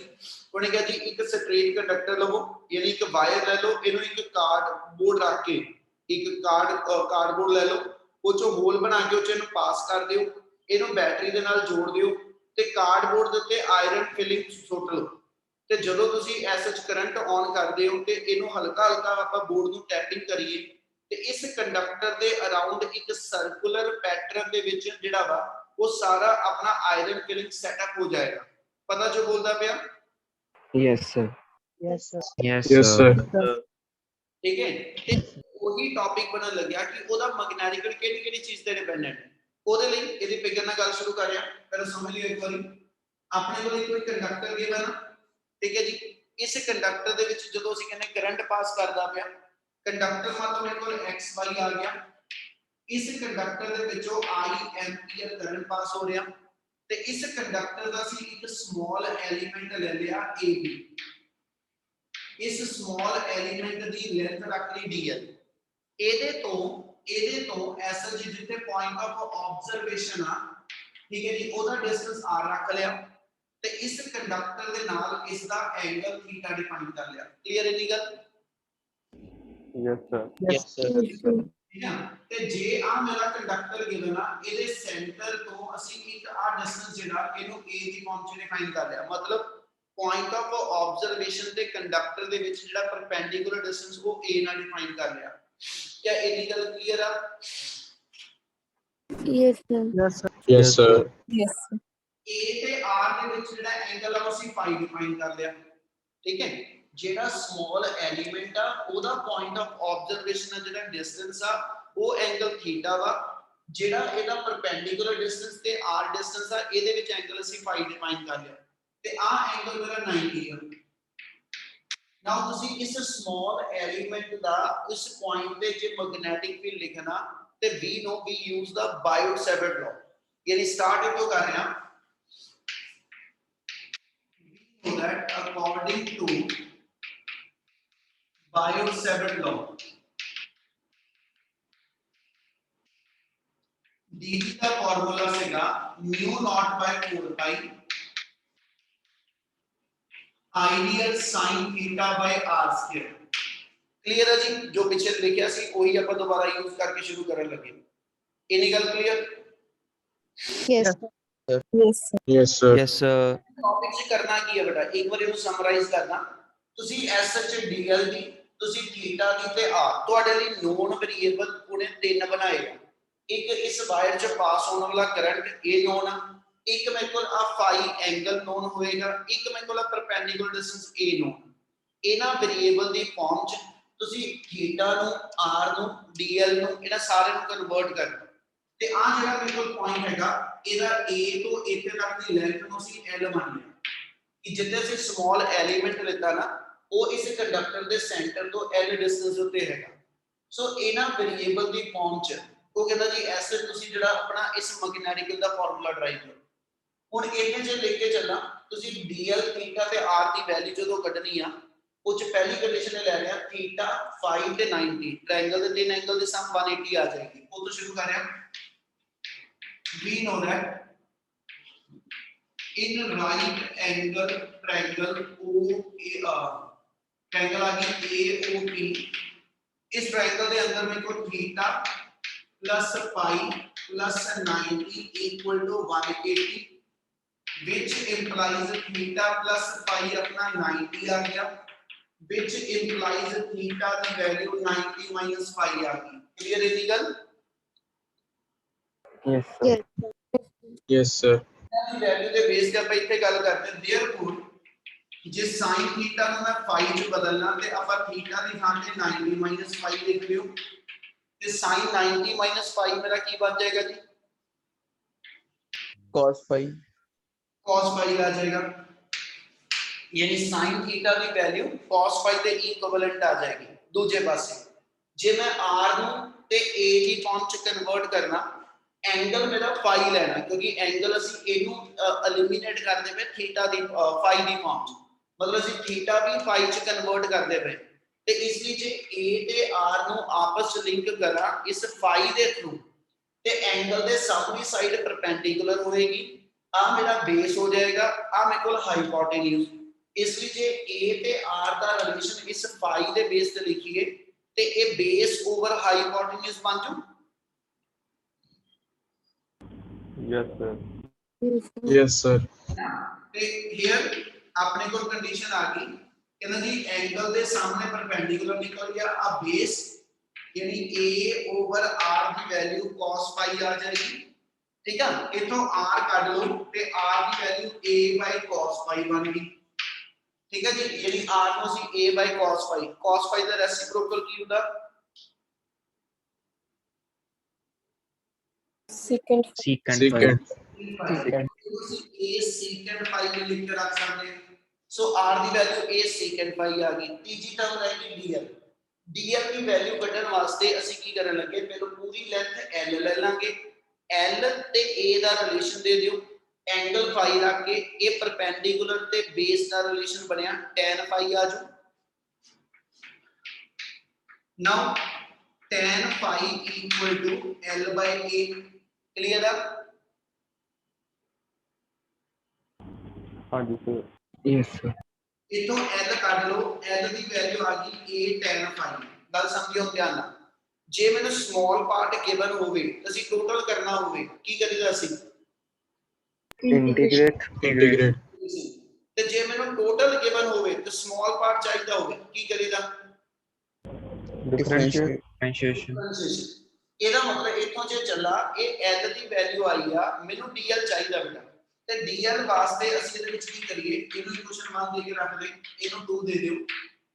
ਉਹਨੇ ਕਿਹਾ ਜੀ ਇੱਕ ਸਟ੍ਰੇਟ ਕੰਡਕਟਰ ਲਵੋ ਯਾਨੀ ਇੱਕ ਵਾਇਰ ਲੈ ਲਓ, ਇਹਨੂੰ ਇੱਕ ਕਾਰਡਬੋਰਡ ਰੱਖ ਕੇ ਇੱਕ ਕਾਰਡਬੋਰਡ ਲੈ ਲਓ, ਉਹ ਚੋਂ ਹੋਲ ਬਣਾ ਕੇ ਉਹ ਚ ਇਹਨੂੰ ਪਾਸ ਕਰ ਦਿਓ, ਇਹਨੂੰ ਬੈਟਰੀ ਦੇ ਨਾਲ ਜੋੜ ਦਿਓ ਤੇ ਕਾਰਡਬੋਰਡ ਦੇ ਉੱਤੇ ਆਇਰਨ ਫਿਲਿੰਗ ਸੁੱਟ ਲਓ ਤੇ ਜਦੋਂ ਤੁਸੀਂ ਐਸਐਚ ਕਰੰਟ ਔਨ ਕਰਦੇ ਹੋ ਤੇ ਇਹਨੂੰ ਹਲਕਾ ਹਲਕਾ ਆਪਾਂ ਬੋਰਡ ਨੂੰ ਟੈਪਿੰਗ ਕਰੀਏ ਤੇ ਇਸ ਕੰਡਕਟਰ ਦੇ ਅਰਾਊਂਡ ਇੱਕ ਸਰਕੂਲਰ ਪੈਟਰਨ ਦੇ ਵਿੱਚ ਜਿਹੜਾ ਵਾ ਉਹ ਸਾਰਾ ਆਪਣਾ ਆਇਰਨ ਫਿਲਿੰਗ ਸੈਟਅਪ ਹੋ ਜਾਏਗਾ। ਪਤਾ ਜੋ ਬੋਲਦਾ ਪਿਆ? Yes, sir. Yes, sir. Yes, Yes, sir. sir. ठीक है, ਤੇ ਉਹੀ ਟੌਪਿਕ ਬਣਨ ਲੱਗਿਆ ਕਿ ਉਹਦਾ ਮੈਗਨੈਟਿਕ ਕਿਹੜੀ ਕਿਹੜੀ ਚੀਜ਼ ਤੇ ਡਿਪੈਂਡੈਂਟ ਹੈ। ਉਹਦੇ ਲਈ ਇਹਦੀ ਫਿਗਰ ਨਾਲ ਗੱਲ ਸ਼ੁਰੂ ਕਰ ਰਿਹਾ, ਪਹਿਲਾਂ ਸਮਝ ਲਿਓ ਇੱਕ ਵਾਰੀ। ਆਪਣੇ ਕੋਲ ਕੋਈ ਕੰਡਕਟਰ ਗਿਵਨ ਆ ਠੀਕ ਹੈ ਜੀ, ਇਸ ਕੰਡਕਟਰ ਦੇ ਵਿੱਚ ਜਦੋਂ ਅਸੀਂ ਕਹਿੰਦੇ ਕਰੰਟ ਪਾਸ ਕਰਦਾ ਪਿਆ ਕੰਡਕਟਰ ਮਤਲਬ ਮੇਰੇ ਕੋਲ XY ਆ ਗਿਆ, ਇਸ ਕੰਡਕਟਰ ਦੇ ਵਿੱਚੋਂ I ਐਂਪੀਅਰ ਕਰੰਟ ਪਾਸ ਹੋ ਰਿਹਾ ਤੇ ਇਸ ਕੰਡਕਟਰ ਦਾ ਅਸੀਂ ਇੱਕ ਸਮਾਲ ਐਲੀਮੈਂਟ ਲੈ ਲਿਆ AB। ਇਸ ਸਮਾਲ ਐਲੀਮੈਂਟ ਦੀ ਲੈਂਥ ਰੱਖ ਲਈ DL। ਇਹਦੇ ਤੋਂ ਐਸਾ ਜੀ ਜਿੱਥੇ ਪੁਆਇੰਟ ਆਫ ਆਬਜ਼ਰਵੇਸ਼ਨ ਆ ਠੀਕ ਹੈ ਜੀ ਉਹਦਾ ਡਿਸਟੈਂਸ R ਰੱਖ ਲਿਆ ਤੇ ਇਸ ਕੰਡਕਟਰ ਦੇ ਨਾਲ ਇਸ ਦਾ ਐਂਗਲ θ ਡਿਫਾਈਨ ਕਰ ਲਿਆ। ਕਲੀਅਰ ਹੈ ਜੀ ਗੱਲ? Yes, sir. Yes, sir. ठीक है ਤੇ ਜੇ ਆ ਮੇਰਾ ਕੰਡਕਟਰ ਗਿਵਨ ਆ ਇਹਦੇ ਸੈਂਟਰ ਤੋਂ ਅਸੀਂ ਇੱਕ ਆ ਡਿਸਟੈਂਸ ਜਿਹੜਾ ਇਹਨੂੰ a ਦੀ ਫਾਰਮ ਚ ਡਿਫਾਈਨ ਕਰ ਲਿਆ ਮਤਲਬ ਪੁਆਇੰਟ ਆਫ ਆਬਜ਼ਰਵੇਸ਼ਨ ਤੇ ਕੰਡਕਟਰ ਦੇ ਵਿੱਚ ਜਿਹੜਾ ਪਰਪੈਂਡੀਕੂਲਰ ਡਿਸਟੈਂਸ ਉਹ a ਨਾਲ ਡਿਫਾਈਨ ਕਰ ਲਿਆ ਕਿਆ ਇਹਦੀ ਗੱਲ ਕਲੀਅਰ ਆ Yes, sir. Yes, sir. Yes, sir. Yes, sir. a ਤੇ r ਦੇ ਵਿੱਚ ਜਿਹੜਾ ਐਂਗਲ ਆ ਉਹ ਅਸੀਂ phi ਡਿਫਾਈਨ ਕਰ ਲਿਆ ਠੀਕ ਹੈ ਜਿਹੜਾ ਸਮਾਲ ਐਲੀਮੈਂਟ ਆ ਉਹਦਾ ਪੁਆਇੰਟ ਆਫ ਆਬਜ਼ਰਵੇਸ਼ਨ ਆ ਜਿਹੜਾ ਡਿਸਟੈਂਸ ਆ ਉਹ ਐਂਗਲ ਥੀਟਾ ਵਾ ਜਿਹੜਾ ਇਹਦਾ ਪਰਪੈਂਡੀਕੂਲਰ ਡਿਸਟੈਂਸ ਤੇ r ਡਿਸਟੈਂਸ ਆ ਇਹਦੇ ਵਿੱਚ ਐਂਗਲ ਅਸੀਂ phi ਡਿਫਾਈਨ ਕਰ ਲਿਆ ਤੇ ਆ ਐਂਗਲ ਮੇਰਾ 90 ਆ ਨਾਓ ਤੁਸੀਂ ਇਸ ਸਮਾਲ ਐਲੀਮੈਂਟ ਦਾ ਇਸ ਪੁਆਇੰਟ ਤੇ ਜੇ ਮੈਗਨੈਟਿਕ ਫੀਲਡ ਲਿਖਣਾ ਤੇ we know we use the Biot-Savart law यानी start it कर रहे हैं we know that according to Biot-Savart law dt का formula Sega mu naught by 4 pi ideal sin theta by r square clear है जी जो पिछले लिखा सी वही अपन दोबारा यूज करके शुरू करने लगे इन्हीं गल clear Yes. Yes, sir. Yes, sir. Yes, sir. Topic से करना की है बेटा एक बार ਇਹਨੂੰ ਸਮਰਾਈਜ਼ ਕਰਨਾ ਤੁਸੀਂ ਐਸਐਚ ਡੀਐਲ ਦੀ ਤੁਸੀਂ ਥੀਟਾ ਦੀ ਤੇ ਆਰ ਤੁਹਾਡੇ ਲਈ ਨੋਨ ਵੇਰੀਏਬਲ ਉਹਨੇ ਤਿੰਨ ਬਣਾਏ ਆ ਇੱਕ ਇਸ ਵਾਇਰ ਚ ਪਾਸ ਹੋਣ ਵਾਲਾ ਕਰੰਟ ਇਹ ਨੋਨ ਆ ਇੱਕ ਮੇਰੇ ਕੋਲ ਆ ਫਾਈ ਐਂਗਲ ਨੋਨ ਹੋਏਗਾ ਇੱਕ ਮੇਰੇ ਕੋਲ ਪਰਪੈਂਡੀਕੂਲਰ ਡਿਸਟੈਂਸ a ਨੋਨ ਇਹਨਾਂ ਵੇਰੀਏਬਲ ਦੀ ਫਾਰਮ ਚ ਤੁਸੀਂ ਥੀਟਾ ਨੂੰ r ਨੂੰ dl ਨੂੰ ਇਹਨਾਂ ਸਾਰਿਆਂ ਨੂੰ ਕਨਵਰਟ ਕਰਨਾ ਤੇ ਆ ਜਿਹੜਾ ਮੇਰੇ ਕੋਲ ਪੁਆਇੰਟ ਹੈਗਾ ਇਹਦਾ a ਤੋਂ ਇੱਥੇ ਤੱਕ ਦੀ ਲੈਂਥ ਨੂੰ ਅਸੀਂ l ਮੰਨ ਲਿਆ ਕਿ ਜਿੱਥੇ ਅਸੀਂ ਸਮਾਲ ਐਲੀਮੈਂਟ ਲਿੱਤਾ ਨਾ ਉਹ ਇਸ ਕੰਡਕਟਰ ਦੇ ਸੈਂਟਰ ਤੋਂ l ਡਿਸਟੈਂਸ ਉੱਤੇ ਹੈਗਾ ਸੋ ਇਹਨਾਂ ਵੇਰੀਏਬਲ ਦੀ ਫਾਰਮ ਚ ਉਹ ਕਹਿੰਦਾ ਜੀ ਐਸੇ ਤੁਸੀਂ ਜਿਹੜਾ ਆਪਣਾ ਇਸ ਮੈਗਨੈਟਿਕਲ ਦਾ ਫਾਰਮੂਲਾ ਡਰਾਈਵ ਕਰੋ ਹੁਣ ਇਹਦੇ ਜੇ ਲੈ ਕੇ ਚੱਲਾਂ ਤੁਸੀਂ dl ਥੀਟਾ ਤੇ r ਦੀ ਵੈਲਿਊ ਜਦੋਂ ਕੱਢਣੀ ਆ ਉਹ ਚ ਪਹਿਲੀ ਕੰਡੀਸ਼ਨ ਇਹ ਲੈ ਲਿਆ ਥੀਟਾ phi ਤੇ 90 ਟ੍ਰਾਇੰਗਲ ਦੇ ਤਿੰਨ ਐਂਗਲ ਦੀ ਸਮ 180 ਆ ਜਾਏਗੀ ਉਹ ਤੋਂ ਸ਼ੁਰੂ ਕਰ ਰਿਹਾ we know that in right angle triangle OAR triangle आ गया AOP इस triangle ਦੇ ਅੰਦਰ ਮੇਰੇ ਕੋਲ theta plus pi plus 90 equal to 180 which implies theta plus pi अपना 90 आ गया which implies theta की value 90 minus pi आ गई clear है गल Yes, sir. Yes. Yes, sir. ਦੀ ਵੈਲਿਊ ਦੇ ਬੇਸ ਤੇ ਆਪਾਂ ਇੱਥੇ ਗੱਲ ਕਰਦੇ ਹਾਂ देयरफॉर ਜੇ sin थीटा ਨੂੰ ਮੈਂ phi ਚ ਬਦਲਣਾ ਤੇ ਆਪਾਂ थीटा ਦੀ ਥਾਂ ਤੇ 90 phi ਲਿਖ ਲਿਓ ਤੇ sin 90 phi ਮੇਰਾ ਕੀ ਬਣ ਜਾਏਗਾ ਜੀ Cos phi. cos phi ਆ ਜਾਏਗਾ ਯਾਨੀ sin थीटा ਦੀ ਵੈਲਿਊ cos phi ਦੇ ਇਕੁਇਵਲੈਂਟ ਆ ਜਾਏਗੀ ਦੂਜੇ ਪਾਸੇ ਜੇ ਮੈਂ r ਨੂੰ ਤੇ a ਦੀ ਫਾਰਮ ਚ ਕਨਵਰਟ ਕਰਨਾ एंगल मेरा phi लेना क्योंकि एंगल ਅਸੀਂ ਇਹਨੂੰ ਐਲੀਮੀਨੇਟ ਕਰਦੇ ਪਏ ਥੀਟਾ ਦੀ phi ਦੀ ਫਾਰਮ ਚ ਮਤਲਬ ਅਸੀਂ ਥੀਟਾ ਵੀ phi ਚ ਕਨਵਰਟ ਕਰਦੇ ਪਏ ਤੇ ਇਸ ਲਈ ਜੇ a ਤੇ r ਨੂੰ ਆਪਸ ਚ ਲਿੰਕ ਕਰਾਂ ਇਸ phi ਦੇ ਥਰੂ ਤੇ ਐਂਗਲ ਦੇ ਸਾਹਮਣੀ ਸਾਈਡ ਪਰਪੈਂਡੀਕੂਲਰ ਹੋਏਗੀ ਆ ਮੇਰਾ ਬੇਸ ਹੋ ਜਾਏਗਾ ਆ ਮੇਰੇ ਕੋਲ ਹਾਈਪੋਟੇਨਿਊਜ਼ ਇਸ ਲਈ ਜੇ a ਤੇ r ਦਾ ਰਿਲੇਸ਼ਨ ਇਸ phi ਦੇ ਬੇਸ ਤੇ ਲਿਖੀਏ ਤੇ ਇਹ ਬੇਸ ਓਵਰ ਹਾਈਪੋਟੇਨਿਊਜ਼ ਬਣ ਜੂ Yes, sir. Yes, sir. ਤੇ here ਆਪਣੇ ਕੋਲ ਕੰਡੀਸ਼ਨ ਆ ਗਈ ਕਹਿੰਦਾ ਜੀ ਐਂਗਲ ਦੇ ਸਾਹਮਣੇ ਪਰਪੈਂਡੀਕੂਲਰ ਨਿਕਲ ਗਿਆ ਆ ਬੇਸ ਯਾਨੀ a over r the value cos phi ਆ ਜਾਏਗੀ ਠੀਕ ਆ ਇਥੋਂ r ਕੱਢ ਲਓ ਤੇ r the value a cos phi ਬਣ ਗਈ ਠੀਕ ਹੈ ਜੀ ਯਾਨੀ r ਨੂੰ ਅਸੀਂ a cos phi ਦਾ ਰੈਸਿਪਰੋਕਲ ਕੀ ਹੁੰਦਾ Secant. Secant phi. Secant. a secant phi में लिख के रख सकते हैं सो r the value a secant phi ਆ ਗਈ ਤੀਜੀ ਟਰਮ ਰਹਿ ਗਈ dl dl ਦੀ ਵੈਲਿਊ ਕੱਢਣ ਵਾਸਤੇ ਅਸੀਂ ਕੀ ਕਰਨ ਲੱਗੇ ਪਹਿਲਾਂ ਪੂਰੀ ਲੈਂਥ l ਲੈ ਲਾਂਗੇ l ਤੇ a ਦਾ ਰਿਲੇਸ਼ਨ ਦੇ ਦਿਓ ਐਂਗਲ phi ਰੱਖ ਕੇ ਇਹ ਪਰਪੈਂਡੀਕੂਲਰ ਤੇ ਬੇਸ ਦਾ ਰਿਲੇਸ਼ਨ ਬਣਿਆ tan phi ਆ ਜੂ ਨਾਓ tan phi equal to l by a clear है हाँ जी sir. Yes, sir. इथों l ਕੱਢ ਲਓ l ਦੀ ਵੈਲਿਊ ਆ ਗਈ a tan phi ਗੱਲ ਸਮਝਿਓ ਧਿਆਨ ਨਾਲ ਜੇ ਮੈਨੂੰ ਸਮਾਲ ਪਾਰਟ ਗਿਵਨ ਹੋਵੇ ਅਸੀਂ ਟੋਟਲ ਕਰਨਾ ਹੋਵੇ ਕੀ ਕਰੀਦਾ ਅਸੀਂ Integrate. Integrate. ਤੇ ਜੇ ਮੈਨੂੰ ਟੋਟਲ ਗਿਵਨ ਹੋਵੇ ਤੇ ਸਮਾਲ ਪਾਰਟ ਚਾਹੀਦਾ ਹੋਵੇ ਕੀ ਕਰੀਦਾ Differentiate. Differentiation। ਇਹਦਾ ਮਤਲਬ ਇਥੋਂ ਜੇ ਚੱਲਾ ਇਹ L ਦੀ ਵੈਲਿਊ ਆਈ ਆ ਮੈਨੂੰ DL ਚਾਹੀਦਾ ਬੇਟਾ ਤੇ DL ਵਾਸਤੇ ਅਸੀਂ ਇਹਦੇ ਵਿੱਚ ਕੀ ਕਰੀਏ ਇਹਨੂੰ ਇਕੁਏਸ਼ਨ 1 ਦੇ ਕੇ ਰੱਖ ਦੇ ਇਹਨੂੰ 2 ਦੇ ਦਿਓ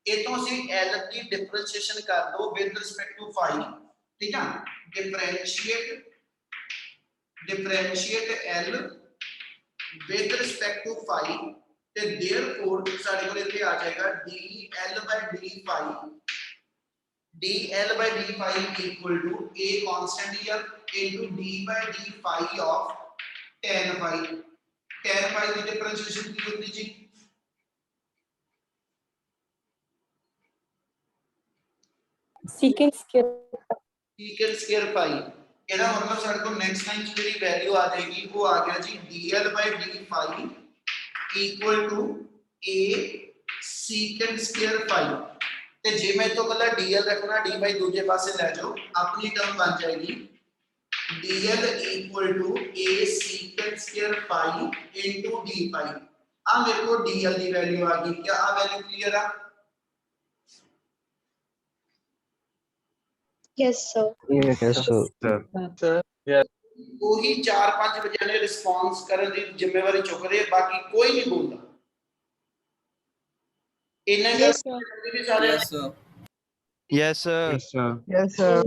ਇਥੋਂ ਅਸੀਂ L ਦੀ ਡਿਫਰੈਂਸ਼ੀਏਸ਼ਨ ਕਰ ਦੋ ਵਿਦ ਰਿਸਪੈਕਟ ਟੂ ਫਾਈ ਠੀਕ ਆ differentiate L with respect to phi ਤੇ therefore ਸਾਡੇ ਕੋਲ ਇੱਥੇ ਆ ਜਾਏਗਾ dl by d phi equal to a constant here into d by d phi of tan phi the differentiation ਕੀ ਹੁੰਦੀ ਜੀ secant square phi ਇਹਦਾ ਮਤਲਬ ਸਾਡੇ ਕੋਲ ਨੈਕਸਟ ਟਾਈਮ ਜਿਹੜੀ ਵੈਲਿਊ ਆ ਜਾਏਗੀ ਉਹ ਆ ਗਿਆ ਜੀ dl by d phi equal to a secant square phi ਤੇ ਜੇ ਮੈਂ ਤੋਂ ਪਹਿਲਾਂ dl ਰੱਖਣਾ d by ਦੂਜੇ ਪਾਸੇ ਲੈ ਜਾਓ ਆਪਣੀ ਟਰਮ ਬਣ ਜਾਏਗੀ dl equal to a secant square phi into d phi ਆ ਮੇਰੇ ਕੋਲ dl ਦੀ ਵੈਲਿਊ ਆ ਗਈ ਕੀ ਆ ਵੈਲਿਊ ਕਲੀਅਰ ਆ Yes, sir. Yes, sir. ਉਹੀ 4-5 ਵਜੇ ਨੇ ਰਿਸਪੌਂਸ ਕਰਨ ਦੀ ਜ਼ਿੰਮੇਵਾਰੀ ਚੁੱਕਦੇ ਬਾਕੀ ਕੋਈ ਨਹੀਂ ਬੋਲਦਾ ਇਹਨਾਂ ਦਾ Yes, sir. ਵੀ ਸਾਰੇ Yes, sir. Yes, sir. Yes, sir.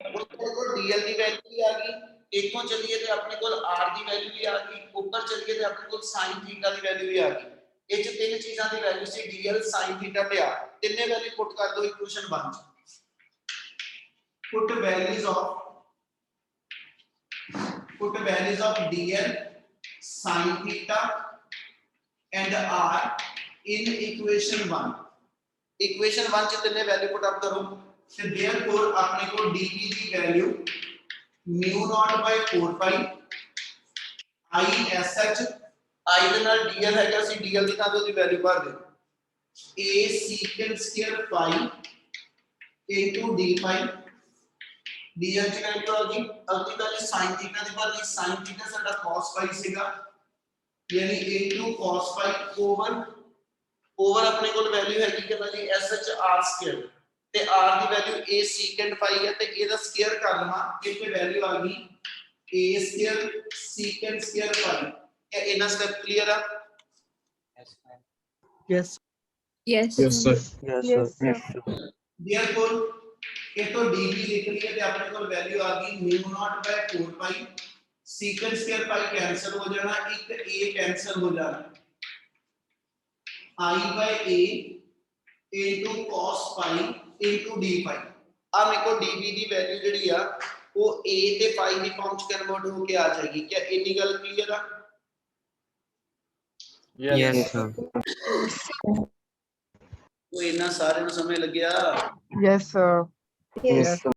ਉੱਪਰ ਕੋਲ ਡੀਐਲ ਦੀ ਵੈਲਿਊ ਵੀ ਆ ਗਈ ਇੱਥੋਂ ਚੱਲੀਏ ਤੇ ਆਪਣੇ ਕੋਲ ਆਰ ਦੀ ਵੈਲਿਊ ਵੀ ਆ ਗਈ ਉੱਪਰ ਚੱਲੀਏ ਤੇ ਆਪਣੇ ਕੋਲ ਸਾਈਨ ਥੀਟਾ ਦੀ ਵੈਲਿਊ ਵੀ ਆ ਗਈ ਇਹ ਚ ਤਿੰਨ ਚੀਜ਼ਾਂ ਦੀ ਵੈਲਿਊ ਸੀ ਡੀਐਲ ਸਾਈਨ ਥੀਟਾ ਤੇ ਆ ਤਿੰਨੇ ਵੈਲਿਊ ਪੁੱਟ ਕਰ ਦਿਓ ਇਕੁਏਸ਼ਨ 1 ਚ put values of dl sin theta and r in equation 1 equation 1 ਚ ਤਿੰਨੇ ਵੈਲਿਊ ਪੁੱਟ ਅਪ ਕਰੋ ਤੇ therefore ਆਪਣੇ ਕੋਲ dv the value mu naught by 4 pi i sh i ਦੇ ਨਾਲ dl ਹੈਗਾ ਸੀ dl ਦੀ ਤਾਂ ਉਹਦੀ ਵੈਲਿਊ ਭਰ ਦੇ a secant square phi into d phi dl the value ਆ ਗਈ ਅਗਲੀ ਗੱਲ sin ਥੀਟਾ ਦੀ ਭਰਨੀ sin ਥੀਟਾ ਸਾਡਾ cos phi ਸੀਗਾ ਯਾਨੀ a2 cos phi ਓਵਰ ਆਪਣੇ ਕੋਲ ਵੈਲਿਊ ਹੈਗੀ ਕਿ ਭਾਜੀ sh r ਸਕੁਅਰ ਤੇ r the value a secant phi ਹੈ ਤੇ ਇਹਦਾ ਸਕੁਅਰ ਕਰ ਲਵਾਂ ਇੱਥੇ ਵੈਲਿਊ ਆ ਗਈ a square secant square phi ਇਹ ਇਹਨਾਂ ਸਟੈਪ ਕਲੀਅਰ ਆ yes Yes, sir. Yes, sir. therefore ਇਹ ਤੋਂ dv ਲਿਖ ਲਈਏ ਤੇ ਆਪਣੇ ਕੋਲ ਵੈਲਿਊ ਆ ਗਈ mu naught by 4 pi secant square pi cancel ਹੋ ਜਾਣਾ ਇੱਕ a ਕੈਨਸਲ ਹੋ ਜਾਣਾ I by a into cos pi into d phi ਆ ਮੇਰੇ ਕੋਲ dv ਦੀ ਵੈਲਿਊ ਜਿਹੜੀ ਆ ਉਹ a ਤੇ pi ਦੀ ਫਾਰਮ ਚ ਕਨਵਰਟ ਹੋ ਕੇ ਆ ਜਾਏਗੀ ਕੀ ਇੰਨੀ ਗੱਲ ਕਲੀਅਰ ਆ Yes, sir. ਉਹ ਇਹਨਾਂ ਸਾਰਿਆਂ ਨੂੰ ਸਮਝ ਲੱਗਿਆ yes sir Yes. Yes, sir.